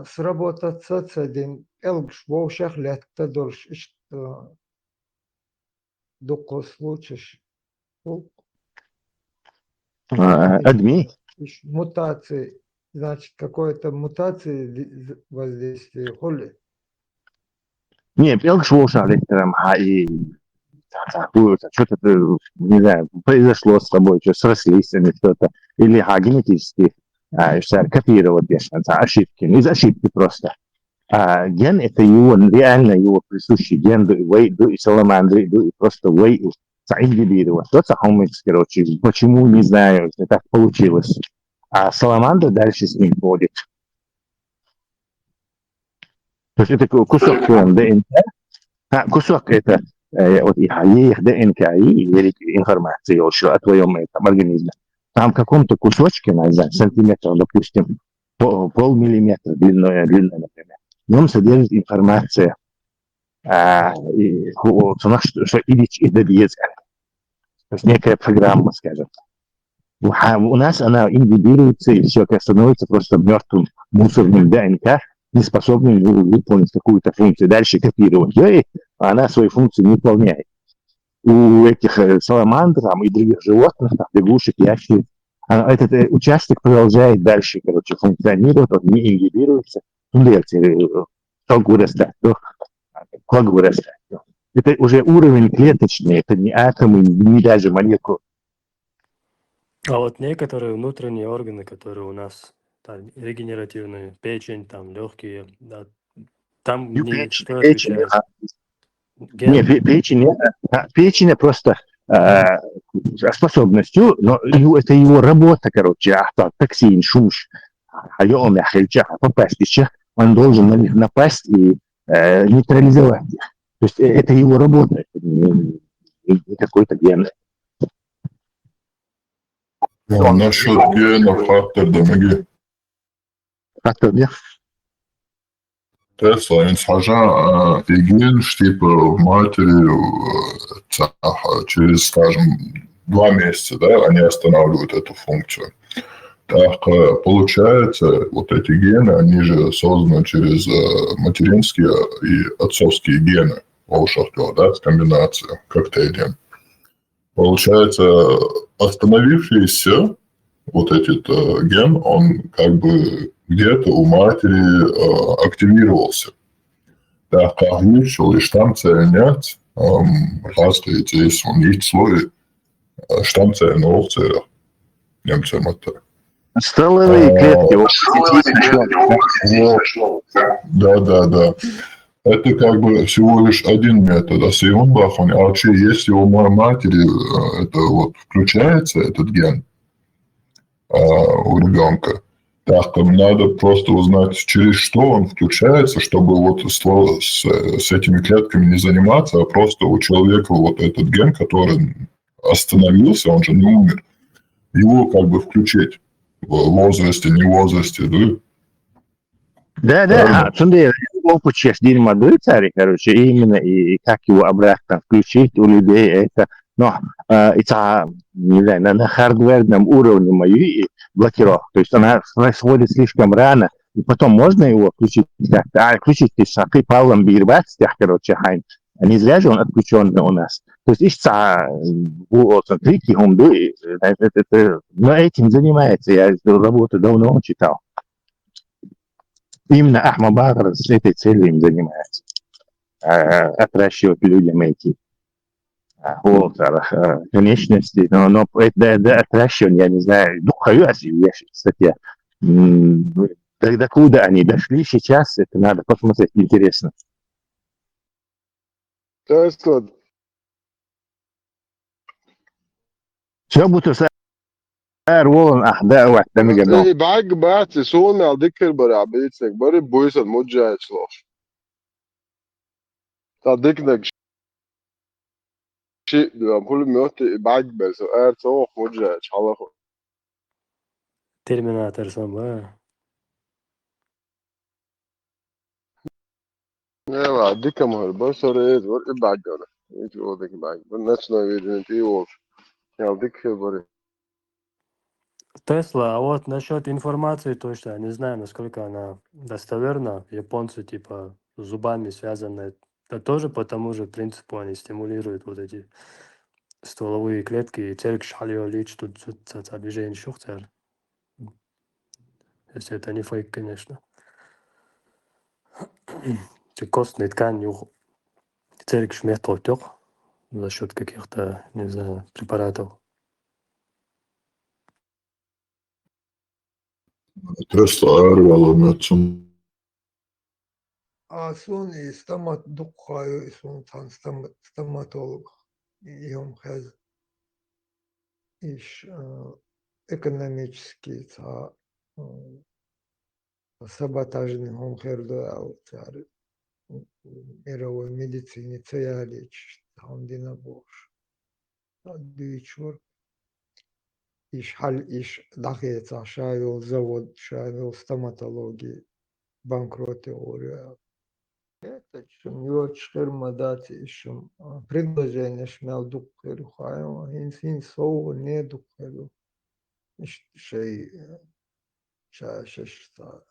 Сработаться с этим, элгш воушах летта дольш, дуко случаешь. Адми? Мутации, значит, какой-то мутации воздействия холи. Не, элгш воушах летта, и что-то, не знаю, произошло с тобой, что срослись или что-то, или генетически копировать, ошибки, из ошибки просто. Ген это его, реально его присущий ген, и саламандры, и просто индивидуума. Тот сахомикс, короче, почему, не знаю, так получилось. А саламандра дальше с ним ходит. То есть это кусок ДНК, кусок это вот их ДНК и информации о твоем организме. Там в каком-то кусочке, не знаю, сантиметр, допустим, полмиллиметра длиной, например, в нем содержит информация, что идти и добьется. То есть некая программа, скажем. У нас она ингибируется и все, становится просто мертвым мусорным ДНК, не способным выполнить какую-то функцию. Дальше копировать. И она свои функции не выполняет. У этих саламандр и других животных, лягушек, ящериц, этот участок продолжает дальше, короче, функционировать, он не ингибируется. Это уже уровень клеточный, это не атомы, не даже молекулы. А вот некоторые внутренние органы, которые у нас там, регенеративные, печень, там легкие, да, там что отвечает? Не, ген? печень просто способностью, но это его работа, короче, токсин, шуш, а я попасть еще, он должен на них напасть и нейтрализовать их. То есть это его работа, это не какой-то ген. Ну, насчет генов, фактор демеги. Фактор, да? Тесла, він схожа, и ген, что типа в матери через, скажем, 2 месяца, да, они останавливают эту функцию. Так, получается, вот эти гены, они же созданы через материнские и отцовские гены волшебства, да, комбинация, коктейль. Получается, остановившийся вот этот ген, он как бы где-то у матери активировался. Так, кажется, и stammzellen rasteid un nicht sloi stammzellen hochzähler. Немцам это. Стволовые клетки. Да. Это как бы всего лишь один метод. А Сейунбах, а вообще, если у моей матери это вот включается, этот ген у ребенка, так, там надо просто узнать, через что он включается, чтобы вот с этими клетками не заниматься, а просто у человека вот этот ген, который остановился, он же не умер, его как бы включить в возрасте, не возрасте, да? Да, Правильно? Цунде опыт сейчас дерьма царь, короче, именно и как его обратно включить у людей это, но это, не знаю, на хардверном уровне моей блокировки, то есть она происходит слишком рано, и потом можно его включить как-то, включить из шахи Павлом Бирбацтях, короче, хайн, не зря же он отключенный у нас. То есть ищца вот трики хумду, но этим занимается, я эту работу давно читал. Именно Ахмад Багр с этой целью им занимается. Отращивать людям эти конечности. Но это отращивание, я не знаю, кстати, до куда они дошли сейчас, это надо посмотреть, интересно. Тесла, Все будет Волан, да, и баг бац, Suomea dikir bara bīcniek, bari buisat mudžēčloš. Tā diknek shit, كل ميوتي баг بس ارت اوخ mudžēč, halaho. Терминатор сам, а? Nē, dikam har, bas arī var ir bagana. Viņš vēl dik bag, bet necināja vīdini tīvoks. Jā, dikir bari. Тесла, а вот насчет информации точно, не знаю, насколько она достоверна. Японцы, типа, зубами связаны. Это тоже по тому же принципу они стимулируют вот эти стволовые клетки. И цель шалиолич тут движение шухцер. Если это не фейк, конечно. Костные ткани цель шмехтотёк за счет каких-то, не знаю, препаратов. Тесла ārvēlo mecum. Sun и духаю, и sun стоматолог. И он has иш экономический саботажный он хердуал царь мировой медицине цеялич он динабош. Дичур иш халь иш дахеца шавил завод шавил стоматологии банкрот теория. Это чем его шермадати еще предложение шмял духеру хаева инсин соу не духеру шей шашта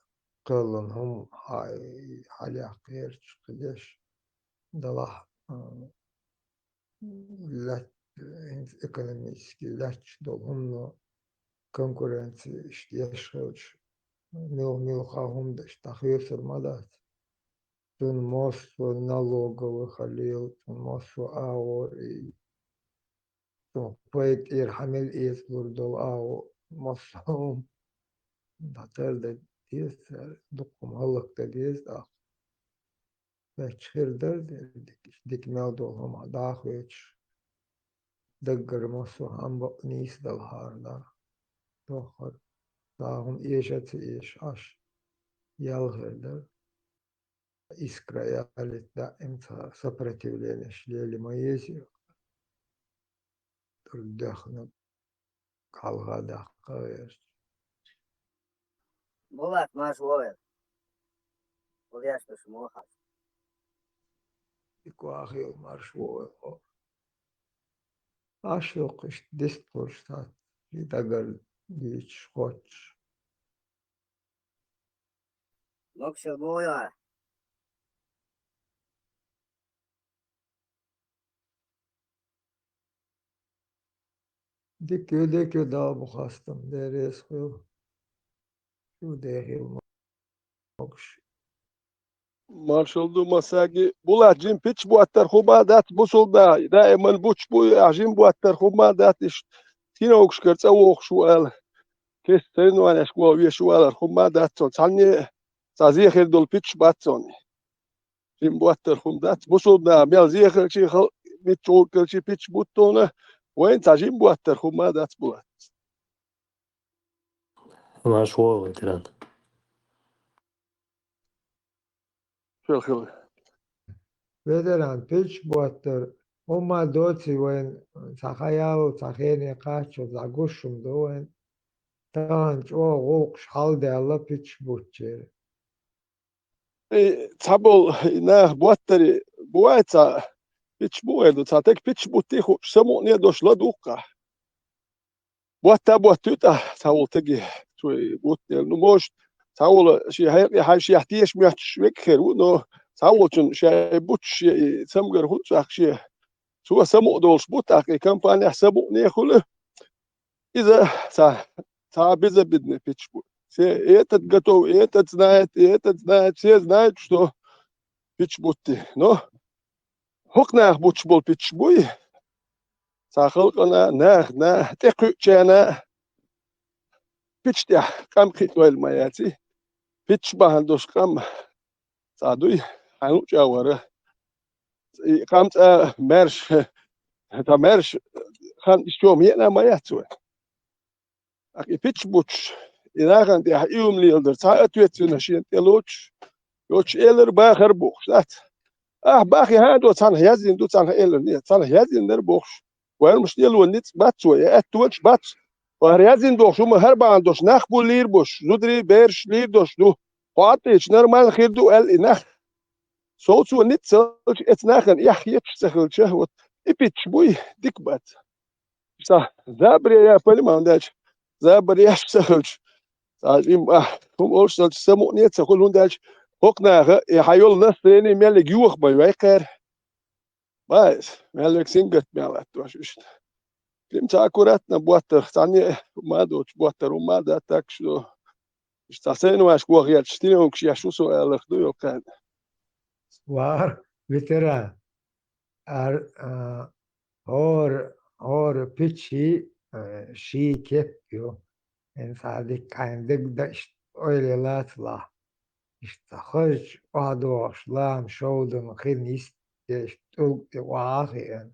قالن هم هاي حالي قيرش قديش دلح لا экономически ляч дол هم конкуренции يشخوش мил хахум даш тахьюсер мадат тун массу налоговых алил тун массу АО и тун поэт ирхамил из бурдол АО массу датер да диес дукум халак да диес بتشيردر ديك موضوعهم داخويتش دقر مصو هم بقنيس دالهار دا دوخر داهم إيشت إيش أش يالغردر إسكرا يالت دا إمتا سبرتيولينش ليلي ما يزيو دخنا كالغا دقايش Bulat, mas wovel. Podías que se mojas. إكواخي المرشوة أشوقش ديستورشتات يدقر ديش خوتش Noksel boja. ديكيو دا بخاستم ديريس خيو شو ديخي الموكش مارشال مساجي بولا جيم بيتش بو الترخوبة دات بوصل دائما بوتش بو عجين بو الترخوبة دات تينا وكش كرت أوخ شو قال كيس تين وانا شو ويا شو قال الخوبة دات صون ثاني تازيه خير دول بيتش بات صون جيم بو الترخوبة دات بوصل دا بيال زيه خير شي خل بيتشول كل شي بيتش بوتونه وين تاجين بو الترخوبة دات بولا Naš voj, veteran. شو الخير فيدران بيتش بوتر هما دوتي وين تخيلوا تخيني قاتشو زاقوشم دوين تانج او غوقش حال دي الله بيتش بوتشير تابل نه بوتري بويتا بيتش بويدو تاتك بيتش بوتي خو سمو نيدوش لدوقه بوتا بوتوتا تاول تجي شوي بوت نموش تاول شي هاي شي يحتيش ميحتش وكخير ونو تاول شن شي بوتش سمغر هوتش شي سو سمو دولش بوتاك كامباني حسبو نيخله إذا تا بيزا بدنا بيتش بوت этот готов, этот знает, все знают, что пичбутти. Но хокнах бутчбол пичбуй, сахалкана, на, текучена, пичтя, кам хитвел маяти, пичбахандош кам, садуй, хану чавара, кам мерш, та мерш, хан ищом ена маятсуэ. Аки пичбуч, إذا دي يوم لي أقدر تعطيت نشين تلوش يوش إيلر باخر بوخش ذات باخي هادو تان هيازين دو تان إيلر نية تان هيازين در بوخش وين مش يلو نيت باتسو يا أتوش باتس وهيازين دوخش هم هربا عندوش نخبو لير بوش زودري بيرش لير دوش دو قاطيش نرمال خير دو ال نخ صوتو نيت سلش اتناخن يحيتش سخل شهوت إبيتش بوي ديك بات صح زابري يا فلي ما عندهاش زابري يا سخلش هم أولش سمو نيت سخل هنداش هقنا يحيول ناس ثاني مالك يوخ بيوكر بس مالك سنجت مالك توش كم تأكلتنا بوتر ثاني ما دوش بوتر وما ده تكشلو اشتاسين واش كوغيات شتيني وكشي شو سؤال خدو يوكان وار فيتران هور بيتشي شي كيبيو إن صادق عندك دشت أولي لا تلا اشتخرج وادوش لام شودن خنيست اشتوق واخي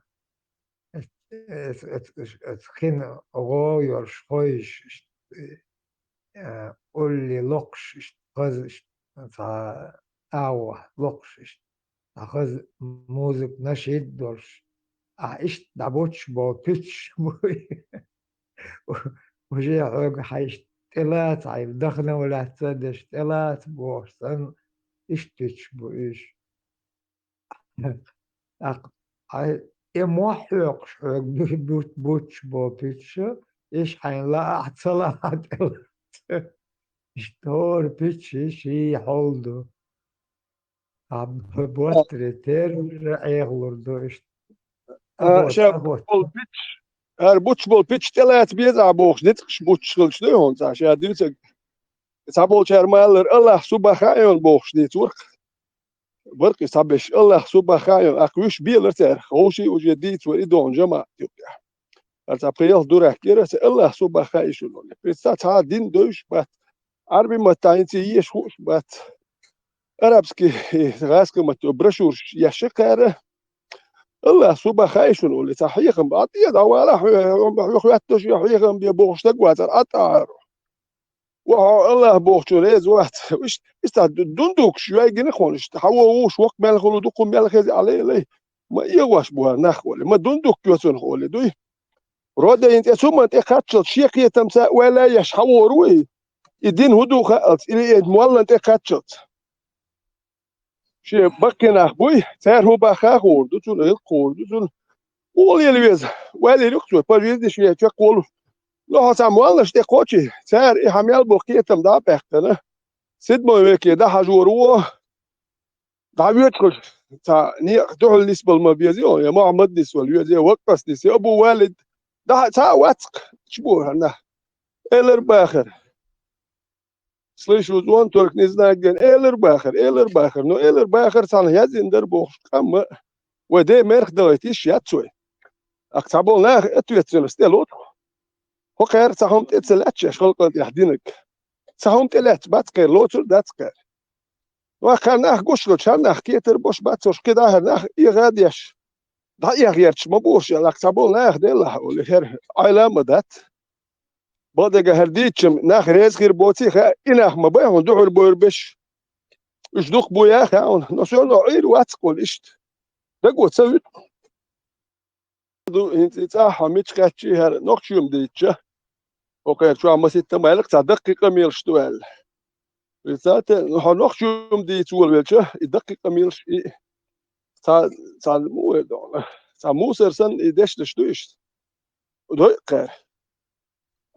خن غوير شخويش قولي لقش اشتخز أوه لقش اشتخز موزك نشيد دورش اشت دابوتش بو بيتش وجي عوق حيش تلات عيب دخنا ولا تصدش تلات بوحسن اشتش بو ايش موحوق شوق بوتش بو بيتش ايش حين لا احتصلات اشتور بيتش شي حولدو بوتر تير ايغلردو اشت شاف بول بيتش بوتش بول بيتش تلات بيزع بوخش نتخش بوتش خلش دهون ساشا ديوتك تابول شرمالر الله سوبا خايون بوخش ديت ورق يصبش الله سوبا خايون اكوش بيلر تر خوشي وجديد وريدون جماعة يوكا ارتابيل دورك كيرس الله سوبا خايشون بس تا دين دوش بات عربي متاينتي يش خوش بات arabski raskamato brošūru yashakara الله صوبا خايشون واللي صحيحهم بعطيه دوالا يخواتوش يحيهم بيبوشتك واتر أطار والله بوشتون إز وات إيش دندوك شوي جن خونش تحووش وقت مال خلو دقم مال خزي عليه ليه ما يواش بوها نخولي ما دندوك يوتون خولي دوي رودا أنت ثم أنت خاتشل شيخ يتمسا ولا يشحو روي الدين هدو خالص إلي مولى أنت خاتشل شيء بكنا بوي تار هو بخا خورد تون الخورد تون ولي الويز ولي لوكتو بالويز شيء تقول لو ساموال نشتي قوتشي تار إحمل بوكي تم دا بختنا سيد مويكي دا حجورو دا بيتكل تا ني دول نسبة المبيزيون يا محمد نسبة الويز وقص نسبة أبو والد دا تا واتق شبوه هنا إلر باخر Слышу звон, только не знаю где. Эйлер Бахер. Но Эйлер Бахер сан язин дер бог. Кам وده مرخ دويتيش ياتسوي. أكتبوا لا أتويتسون استيلوت. هو خير سهم تتسلاتش خلق يحدينك. سهم تلات باتكير لوتر داتكير. وكان ناخ قشلو شان ناخ كيتر بوش باتسوش كده ناخ يغاديش. دا يغيرش مبوش أكتبوا لا ديلا واللي خير عيلام دات. بعد هرديتشم ناخ ريز غير بوتي خا إناخ ما بيهم دحر بوربش إيش دوخ بويا خا نسول عير واتقول إشت دقوا تسوي دو أنت تاح ميتش كاتشي هر نقشيم ديتشة أوكي شو عم ست مالك دقيقة ميلش توال رسالة نقشيم ديتول ويلشة دقيقة ميلش تا مو تا مو سرسن إدش تشتويش دقيقة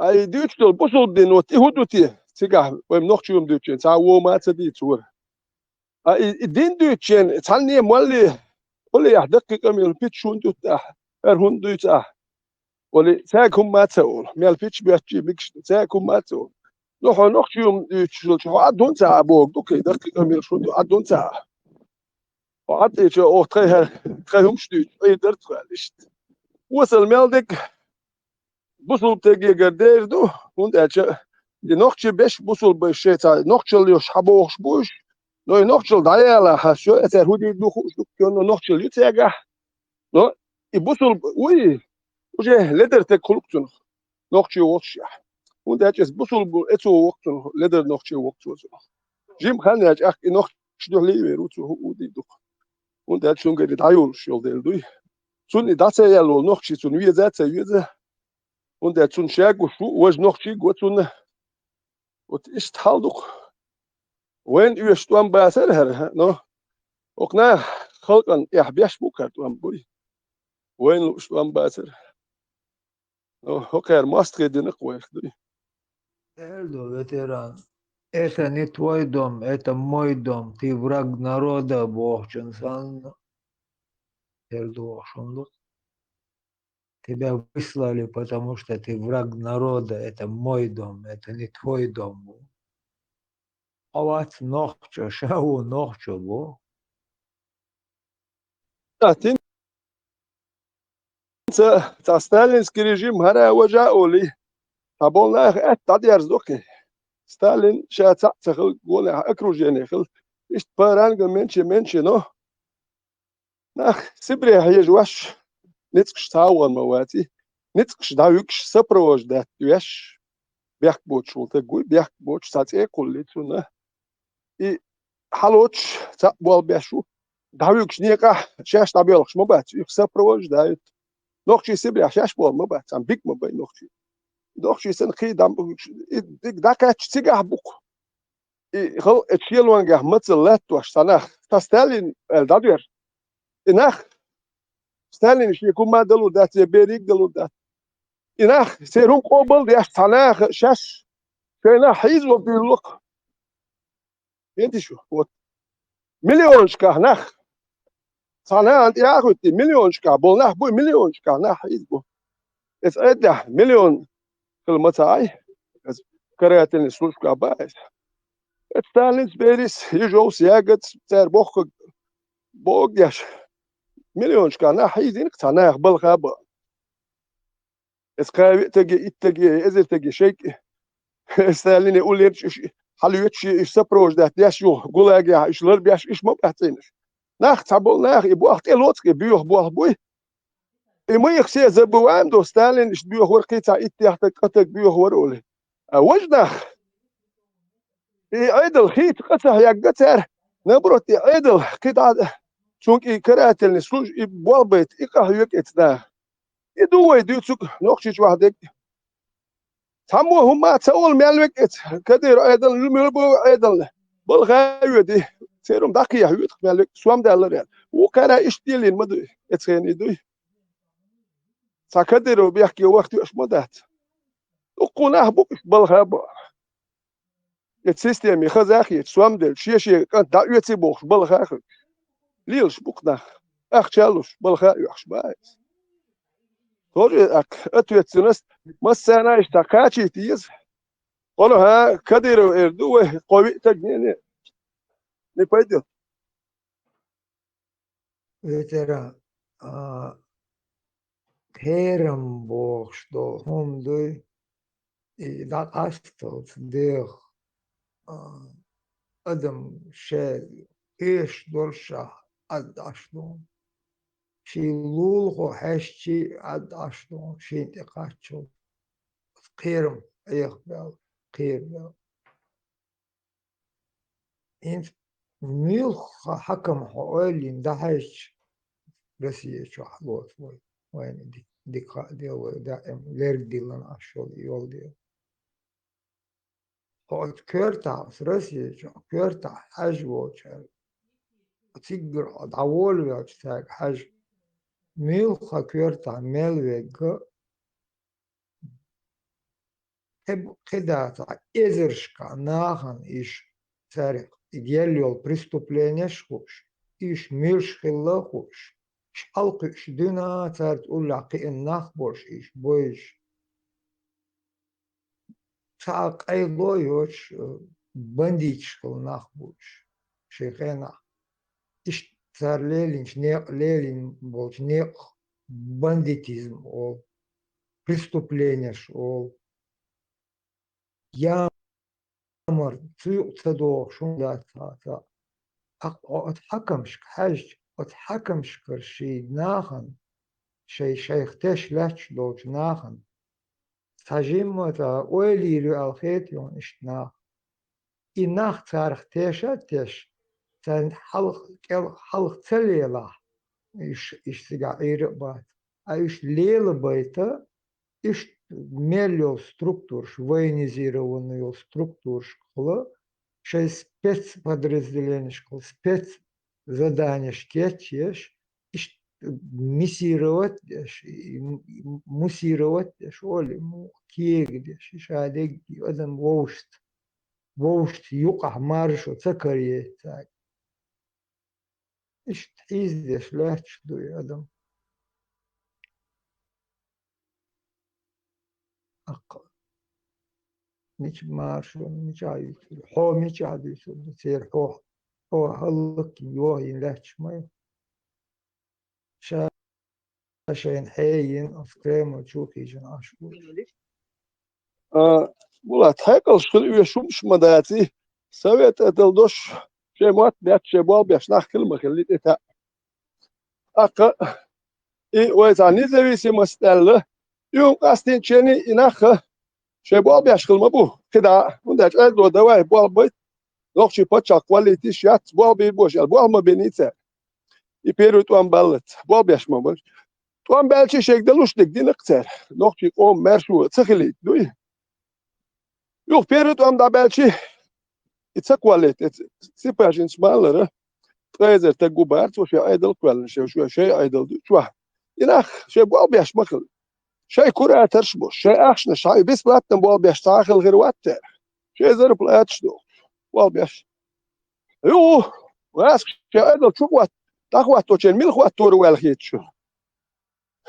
أي ديتشل بوصل دينوتي هدوتي تيجا ويم نقشيم ديتشين تا ما تدي تور أي دين ديتشين تاني مولي ولا دقيقة ميل بيتشون دوتاه هون دوتاه ولا ساكم ما تقول ميل بيتش بيتشي بيكش ساكم ما تقول لو نقشيم ديتشل شو عدون تا بوك دوكي دقيقة ميل شو عدون تا وعد إيش أو تخيهم شديد أي درت خالشت وصل ميلدك بوصل تجي قدير دو وند أش دي نقشي بيش بوصل بشيء تا نقشل يوش حبوش بوش لو نقشل دايلا حشو أتر هودي دو خوش دو كأنه نقشل يتجاه لو يبوصل وي وجه لدر تكلكتون نقشي وقشة وند أش بوصل بأتو وقتون لدر نقشي وقتون جيم خانة أش نقشي دو ليه ويروتو هودي دو وند أش شون قدي دايول شيل دلدوي شون داتة يلو نقشي شون ويزات ويزة وند أش شون شاق وشو وج نقشي قوتون وتإيش تحالدوك وين يشتوان باسر هر نو وقنا خلقا يحبيش بوكات وان بوي وين يشتوان باسر نو هوكر ماستري دينك ويخدري Эльдо, ветеран, это не твой дом, это мой дом. Ты враг народа, Богчан сан. Эльдо, шондо. Тебя выслали, потому что ты враг народа. Это мой дом, это не твой дом. Ават нохчо, шау нохчо, бо. تاتين تا ستالينسكي ريجيم هرا وجاولي تابولنا تاديرز دوكي ستالين شا تخل قولها اكروجيني خل ايش بارانغ منشي نو ناخ سبري هيج واش نتقش تاول مواتي نتقش داوكش سبروج دات ياش بيحك بوتش ولتقوي بيحك بوتش تاتي كل لتونا اي حلوتش تقبل بيشو داوكش نيقا شاش تابيلخش مبات سبروج دايت نوخشي سبري شاش بول مبات ام بيك مبات نوخشي سن خي دام ديك داكاتش تيغا بوك اي خل اتشيلوانغا متلات واش سناخ تستالين الدادير إناخ ستالين شيء يكون ما دلو دات يبيريك دلو دات إناخ سيرون قبل دياش تناخ شاش كينا حيز وبيلوك انت شو مليون شكا ناخ تناخ انت ياخدتي مليون شكا بولناخ بوي مليون شكا ناخ حيز بو اتعدى مليون كلمتاي كرياتين سلوشكا بايس ستالين سبيريس يجو سياقت سير بوخ بوغ دياش مليون شكا حيزينك تناخ بالغابة اسقاوي تجي اتجي ازل تجي شيك ستالين يقول لي حلويتش يسبروج ده يشيو غلاجي يشلر بيش إيش ما بحتينش ناخ تبول ناخ يبو أخت إلوتك بيوه بوه بوي إما يخسي زبو عام دو ستالين إيش بيوه ورقيتا إتيحتك قتك بيوه ورولي وجناخ عيدل خيت قصه يقتر نبرت عيدل كده شونك كراتل نسوج بوالبيت إقاه يكتنا يدو يدوتك نقشش واحدك تمو هما تقول مالك كدير عيدل الملبو عيدل بالغاية دي سيرم دقيقة يوتك مالك سوام دالر وكرا إشتيلين مدو اتخين يدوي سكديرو بيحكي وقت إيش مدات وقناه بوك بالغابة السيستم يخزاخي سوام دل شيء كان دعوة بوخ بالغاخ ليلش بوكنا أخشالوش بالغاء يحش بايس توجي أتوت سنست مسنا اشتكاتي تيز قالوا كديرو إردوه قوي تجنين نبيدو ترى هيرم بوخش دو هم دوي dat astels deel أدم شيء إيش دولشة أد أشلون شي لولغو حشي أد أشلون شي تقاتشو قيرم يقبل قيرم إنت ميلخ حكم حوالين دهش رسيه شو حلوت وين دي ديال دائم ليردي لنا أشول يول ديال هاد كرتا رسيه شو كرتا حاج وشل تيجر دعول وياك حاج ميلخ كرتا ملوك هب قداتا إزرشكا ناخن إيش سارق يجيليو преступление شوش إيش ميلش خلا خوش حلقش دينا تارت أقول لعقي الناخ بوش إيش بويش ساق أي لويوش بنديش خل ناخ بوش شيخنا إيش صار ليلينش نيق ليلين بوش نيق бандитизм ол преступление ол يامر تصدق شو لا تا أتحكمش حاج أتحكمش كرشي ناخن شيخ تش لاتش دوت ناخن تجمع تا أولي رألخيت يون إشنا إناخ تارخ تش تان حلق تليلا إش سجع إيربات إش ليل بيتا إش مليو структур военизированную структуру школы шесть спецподразделений школ спецзадания шкетчеш иш миссировать муссировать шоли киегдеш шадег адам ووشت يقع مارشو تكريه تاع إيش تحيزدش لا تشدو يا أدم أقل مش مارشو مش عايز حو مش عايز تصير حو هلك يوهي لاتش ما شاين حين أفكرم وتشوف يجن عشور بولات هيكل شخل يشومش مداتي سويت أتلدوش شيء موت بيت شيء بول بيشناخ كلمة خليت إتا أقا إيه وإذا نزويسي مستقل يوم قاستين شيني إناخ شيء بول بيشخل مبو كده وندهش أدو دواي بول بيت لوكشي باتشا كواليتي شيات بول بيبوش البول ما بينيتا يبيرو توان بالت بول بيش مبوش توان بالشي شيك دلوش دك دي نقتر لوكشي قوم مرشو تسخليت دوي يوخ بيرو توان دا بالشي يتسكواليت سيباجين سمالر تغيزر تقو بارت وشي ايدل كوالن شي ايدل دو شو يناخ شي بول بيش مخل شي كورا ترشبوش شي اخشنا شي بس بلاتن بول بيش تاخل غير واتر شي زرب لاتشدو بول بيش يوه واسك شي ايدل شو وات تاخوات توچن ميل خوات تور والخيت شو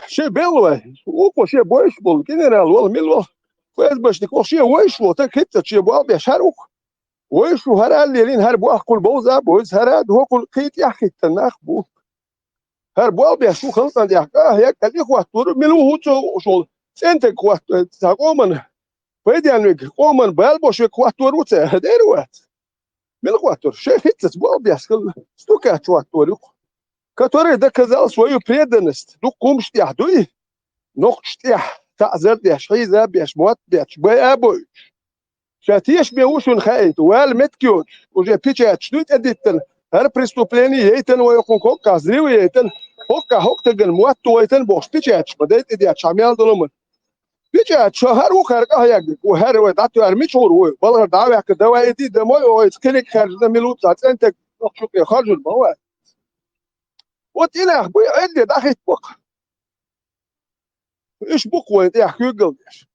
شي بيلوه وكو شي بويش بول جنرال ولا ميل كويس باش نكو شي ويش وو تكيت شي بول بيش هروك ويش هر الليلين هر بو اخكل بوزا بوز هراد هو كل قيت يحكي تناخ بو هر بو بيشو خلصنا دي هيك دي خوات تور ميلو هو شو انت خوات تاقومن يعني قومن بالبوش كواتور وته ديروات من كواتور شيء هيتس بول بيسكل ستوكات كواتور كاتور ده كذا سوي بريدنست دو قومش يحدوي نقش تيح تعزر ديش حيزة بيش موت بيش باي أبوي شاتيش بيوشون خايت وال متكيون وجي بيتشات شنوت أديتن هر بريستوبليني يتن ويكون كوكا زريوي يتن هوك تجن موت ويتن بوش بيتشات بديت إديات شاميال دلومن بيتشات شهر وخارقة هيك وهر ودعتو أرميش هو بالغ دعوة كدواء إدي دموي ويتكلك خارج دميلوت ساعت أنت نقشوك خارج المواد وتينا بوي عندي داخل بوك إيش بوك وين يحكي قلبش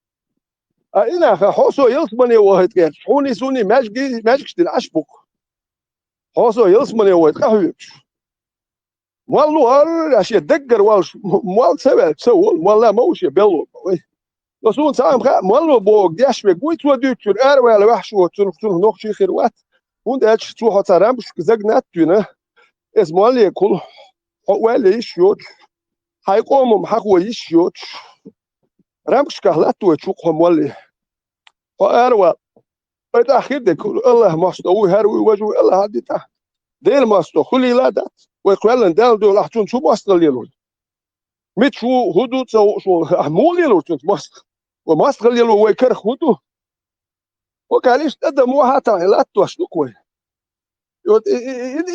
أنا حوسو يلصمني واحد كان حوني سوني ماجي تلعش بوك حوسو يلصمني واحد قهويش والله هر أشي دقر والش مال سوى والله موش بيلو لسون سام خا مالو بوك ديش بقويت وديتشر أروي وحش وتنو نقشي خيروات وندش تروح ترامش كزجنات تنا اسمه اللي كل ولا يشيوت هيقوم حقو يشيوت رامش كهلات وتشوقهم ولا أروي بتأخير ده كل الله مستوي هروي وجهه الله هدي تحت ديل مستو خلي لا ده ويقولن دال دول أحسن شو مستو ليلون مت شو هدو شو أحمول ليلون تنت مست ومستو ليلون ويكر هدو وكاليش تدا مو حتى لا توشلو كوي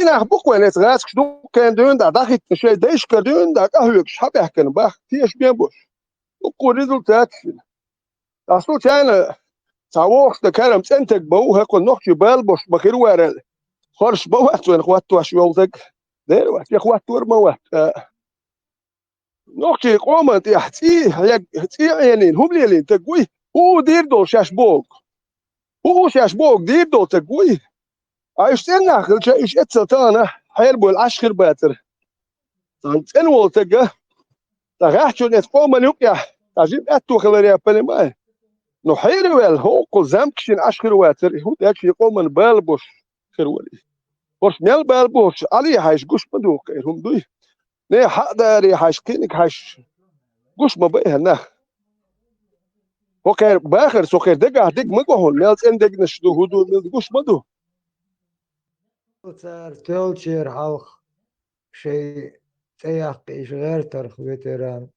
إنا أحبك وين يتغاس شنو كان دون ده داخل شيء دايش كدون ده كهوك شحب يحكن باخ تيش بين بوش وكوريدو تاكل أصله كان تعوق ده كلام سنتك بوه هكو نقش بالبوش بخير وارل خرش بوات وين اخوات واش يولدك دير وقت يا اخوات ور موات نقش قومت يحتيه يحتيه يعني هم ليلين تقوي هو دير دول شاش بوك هو شاش بوك دير دول تقوي عايش تناخل ايش اتسلطانه حيربو العشر باتر تنول تقه تغاحشو نتقوم نوكيا تجيب اتو خلريا بلماي نو حيروال هو قل زمكشين عشر واتر هو داكش يقوم بالبوش خيرولي بوش ميل بالبوش علي حاش قش بدوق هم دوي نه حق داري حاش كينك حاش قش ما بيه نه هو كان باخر سو خير دقه دق مقهون ميل اندق نشدو هدو ميل قش بدو صار تولشير حلق شيء تياقيش غير ترخ فيتران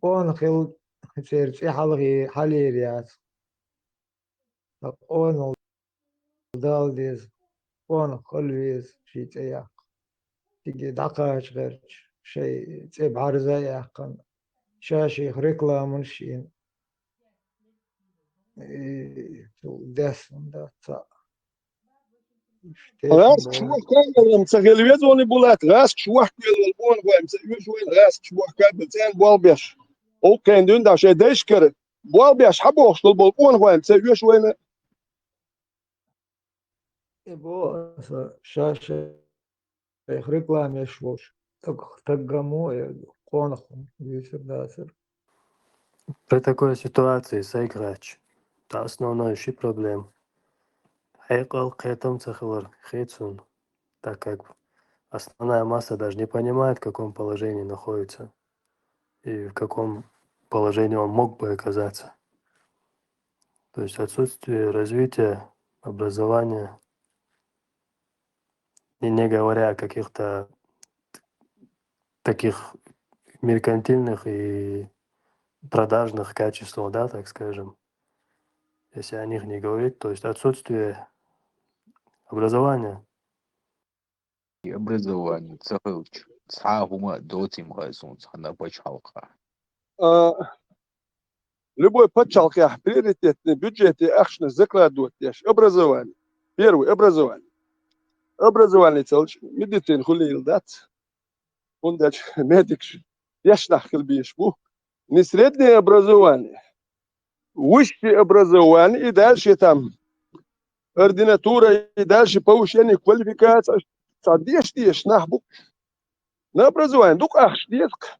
قون خل تصير في حلقي حليريات قون دالديز قون خلويز شي تياق تيجي دقاش غير شيء تيب عرزة يحقن شاشي ريكلام شين دس ده غاس شو كان لما تغلي يزوني بولات غاس شو كان البون هو مسوي شو غاس شو كان بتان بوالبيش او كان دون دا شي دايش كر بوالبيش حبو وصل بالبون هو مسوي شو انا يبو شاشة ريكلام يشوش تقمو قونخم يصير داسر При такой ситуации сыграч — это основной проблем. Хайкал к этому цехлар хейцун, так как основная масса даже не понимает, в каком положении находится и в каком положении он мог бы оказаться. То есть отсутствие развития, образования, и не говоря о каких-то таких меркантильных и продажных качествах, да, так скажем, если о них не говорить, то есть отсутствие образования. И образование, цехович, цахума дотим хайсун, цхана бачалка. любой подчалка приоритетный бюджет и акшн заклад дует яш образование первый образование целч медицин хулил дат он дач медик яш нахил бишбу не среднее образование высшее образование и дальше там ординатура и дальше повышение квалификации садишь тиеш нахбу на образование дук акш деск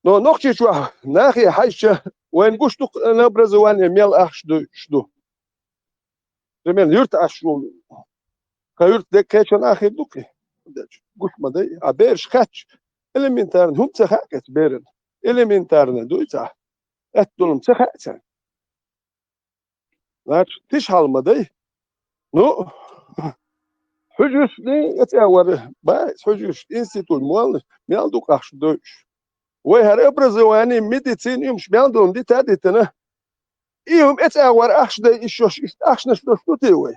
но ногти чуа нахи хайша وين قشتو образование ميل أخش دو شدو زمان يرت أشلون كيرت ده كيشان آخر دوكي قش ما ده عبيرش خاتش إلمنتارن هم تخاكت بيرن إلمنتارن دويتا أتدولم تخاكتن Значит, тиш halmaday. Ну, حجوش دي يتعور بس حجوش إنستيتوت مال ميالدو قاش دوش وهر أبرزواني ميديسين يومش ميالدو دي تاديتنا يوم اتعور أخش ده إيشوش أخش نشوش توتيوي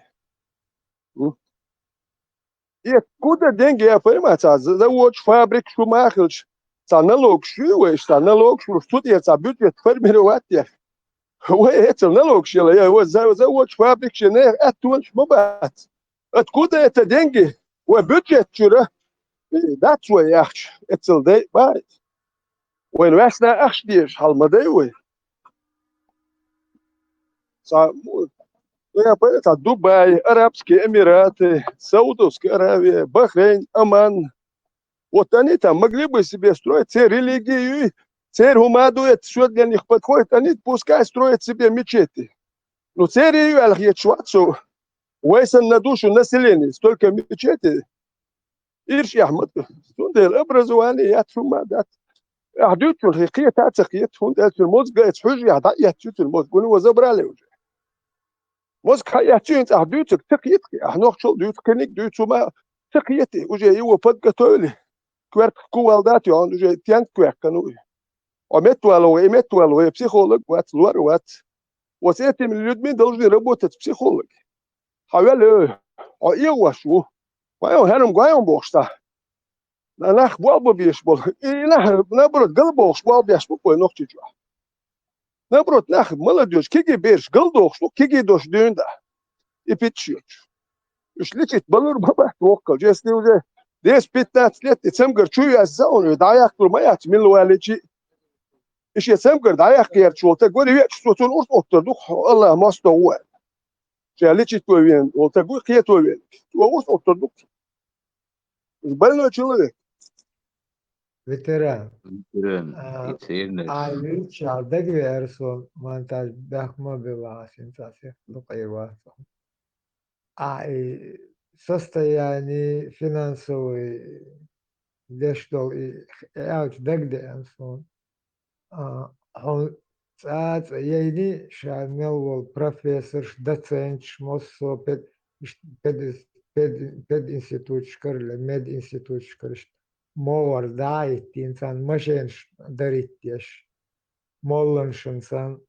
كودا دينجي يا فاهم زوج فابريك شو ما أخلش نالوج شو ويش نالوج شو توتي بيوتي فرميروات يا هو نالوج شو يا هو زوج فابريك شنو أتونش مبات أتكودا يتدينجي وبيوتي شو that's way echt it's al day by when west na echt dies halmaday we sa ja pa Dubai Arabske Эмираты Саудовская Аравия Бахрейн Оман вот они-то могли бы себе строить цель религию цель humadu что для них подходит они пускай строят себе мечети но цель ее аль-Хьячуацу войсан на душу населения столько мечетей إيش يا أحمد سند الأبرزواني يا ثم دات أحدوث الحقيقة تأتي هند الموز قاعد حجة يا تشوت الموز قولوا وزبر عليه موز خيا تشين أحدوث تقيت إحنا شو دوت كنيك دوت ما تقيتي وجاي هو فد قتولي كوارت كوالدات يان وجاي تيان كوارت كانوا ومتوالو بسيخولوج وات لور وات وسيتم اليومين دولجي ربوتة بسيخولوج حوالي أيوة شو وأيوة هرم قايم بوشتا ناخ بوالبو بيشبول إله نبرد قلبوش بوال بيشبول بوي نوختي جوا نبرد ناخ ملديوش كيجي بيرش قلدوش كيجي دوش ديندا يبيتشيوش إيش ليكيت بلور بابا توكل جيس نيوزي ديس بيتنات ليت تسمقر شو يزاون يدعيق ما يعتمل والجي إيش يسمقر دعيق يرشول تقول يكش صوتون أرض أكتردوك الله ما استوى جاليتشي توين وتقول كي توين وأرض أكتردوك بالنا человек ветеран. Ветеран. Ицернес. Али чалдаг версон монтаж бахма была сенсация нукайваса. И состояние финансовое дештол и ауч дагде ансон. Он цац яйни шамел вол профессор доцент шмосо пед институт шкарле мед институт шкарле мовар дайт инсан машин даритеш молланш инсан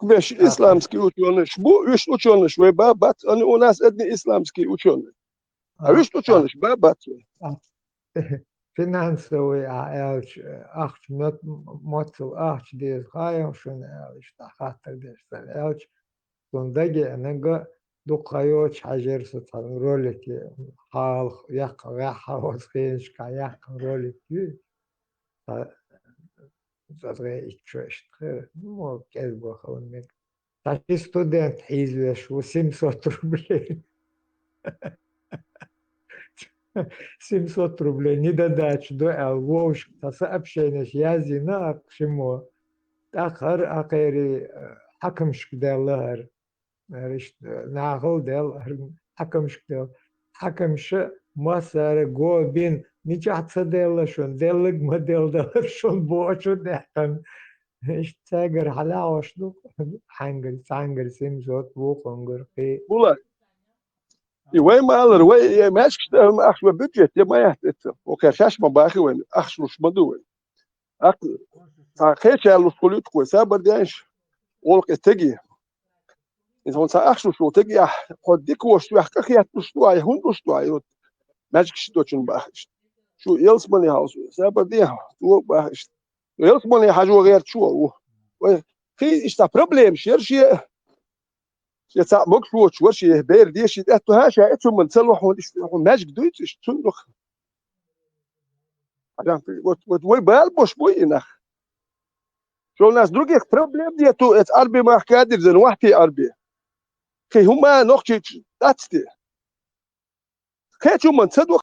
مش إسلامسكي وتشونش بو إيش وتشونش وبابات أنا وناس أدني إسلامسكي وتشونش إيش وتشونش بابات финансовый ауч ахч мотл ахч дес хаям шун ауч тахатер дес ауч сондаге анага دقايوش حجر ستان رولك حال يق حواس خيش كيق رولك زغي إتشوش خير مو كذب وخون من تاشي ستودنت حيزوش $700 $700 не додачу до вовш сообщение я зина шимо тахар акери حكمش دلار رشت ناقل دل حكمش دل حكمش مسار جو بين نجات دل شون دلق ما دل شون بوشو دهن إيش تاجر حلاوش دو حنجر سمزوت وقنجر في والله وين ما ألر وين ماشي ما أخش ببجت ما يهتت وكرشاش ما باخي وين أخش مش بدوين أكل خيش على السكوليت كويس بديش ولك تجي إذا هون أخش شو تجي خديك وش يحكي يحكي شو هون شو يرد ماشي شو تشون باخش شو يلس مني هاوس بديه شو باخش يلس مني حاجة غير شو في إيش تا problem شيء jetzt mag du schwarz je ber die shit du hast ja etwa man selber und ich magic deutsch ist schon noch adam вот вы бал бош боина شو الناس других проблем нету это арби махкадир за вахти арби كي هما نقطة داتستي كيتو من صدق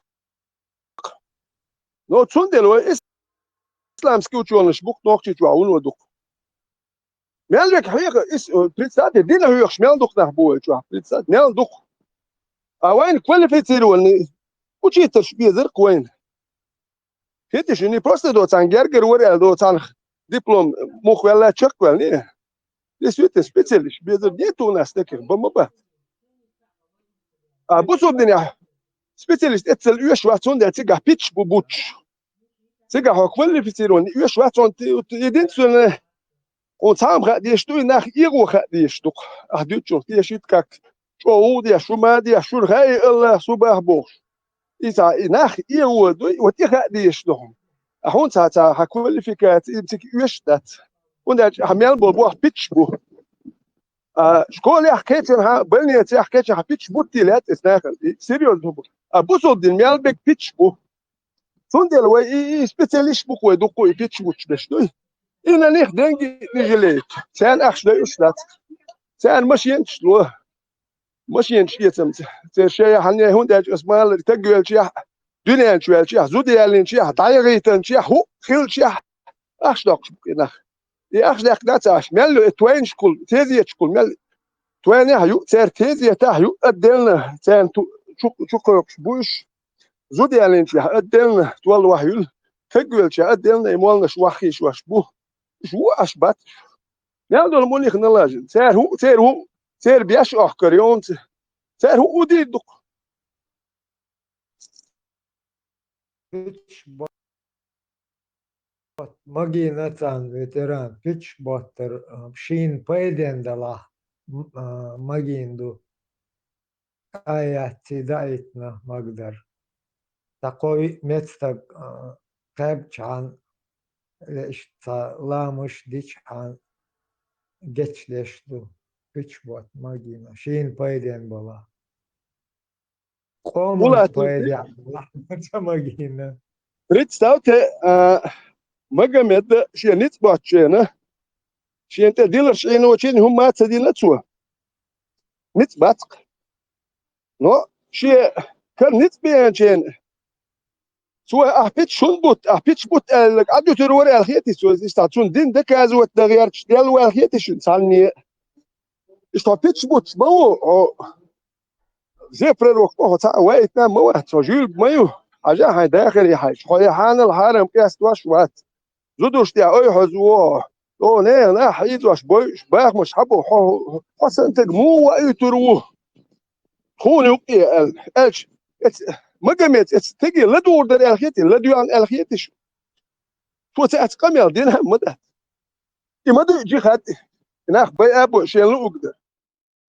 نو تسندلو اسلامسكي وتشونش بوك نقطة تعاون ودق مالك حقيقة بريتسات الدين هو يخشمال دق نحبوه شو بريتسات مال دق وين كواليفيتير وين وشي تشبيه زرق وين كيتش اني بروست دوت عن جرجر ورا دوت عن دبلوم مخ ولا تشك ولا действительно специалист, без нет у нас таких бомба. А бусудня специалист это юшвацон да тига питч бубуч. Тига квалифицирован юшвацон единственное он сам где что nach его где что. А дючо где шит как шоу где шума где шурхай алла субах бох. Иса nach его вот их где что. А он sa квалификат имтик юштат. Und der Hamel bo pitch bo. Школе حكيتن ها بلني تي حكيتن ها pitch bo تيلات اسناخ سيريوس بو. بوصل دين ميال بك pitch bo. فندل وي سبيشاليست بو كو دو كو pitch bo تشدوي. إن نيخ دنجي نجليت. سان أخش لا يشلات. سان مش ينشلو. مش ينشيتم. شيء حني هون ده اسمه تجول شيء. دنيا شيء زوديالين شيء دايريتن شيء هو خيل شيء. أخش داك كده. يأخذ ناتش مل توين شكل تيزي شكل مل توين هيو تير تيزي تاهيو أدلنا تان شو كروكش بوش زودي علين شيء أدلنا تول وحيل تقول شيء أدلنا يمولنا شو وحي شو أشبه شو أشبات نقدر نقول لك نلاجن تير بيش أحكريون تير هو ودي دق Magīnatan veterān pitchbotter šīn pēdiendalā magīndu ayati daitna magdar. Такой метод кэбчан лешта ламуш дичан гечлешту pitchbot magīna šīn pēdiendalā. Комон pēdiendalā magīna. Представьте, Магомед шенит бачена. Шенте дилер шену очень хумма цадила цу. Ниц батк. Но ше кар ниц бенчен. Цу ахпит шунбут عدو تروري الخيتي سو استاتون دين دكازو التغيير ديال والخيتي شن سالني استابيتش بوت بو زي بريروك بو تا وايتنا مو تجيب مايو حاجه هاي داخلي حاجه خويا حان الحرم كاس واشوات زودوش تاع اي حزوه لو لا حيد واش بوش باخ مش حبو حسن تجمو واي تروه خوني وقي الش مقامات تجي لا دور در الخيتي لا ديوان الخيتي شو تاتقمل دينها مدى يمدى جي خات ناخ باي ابو شيل وقدر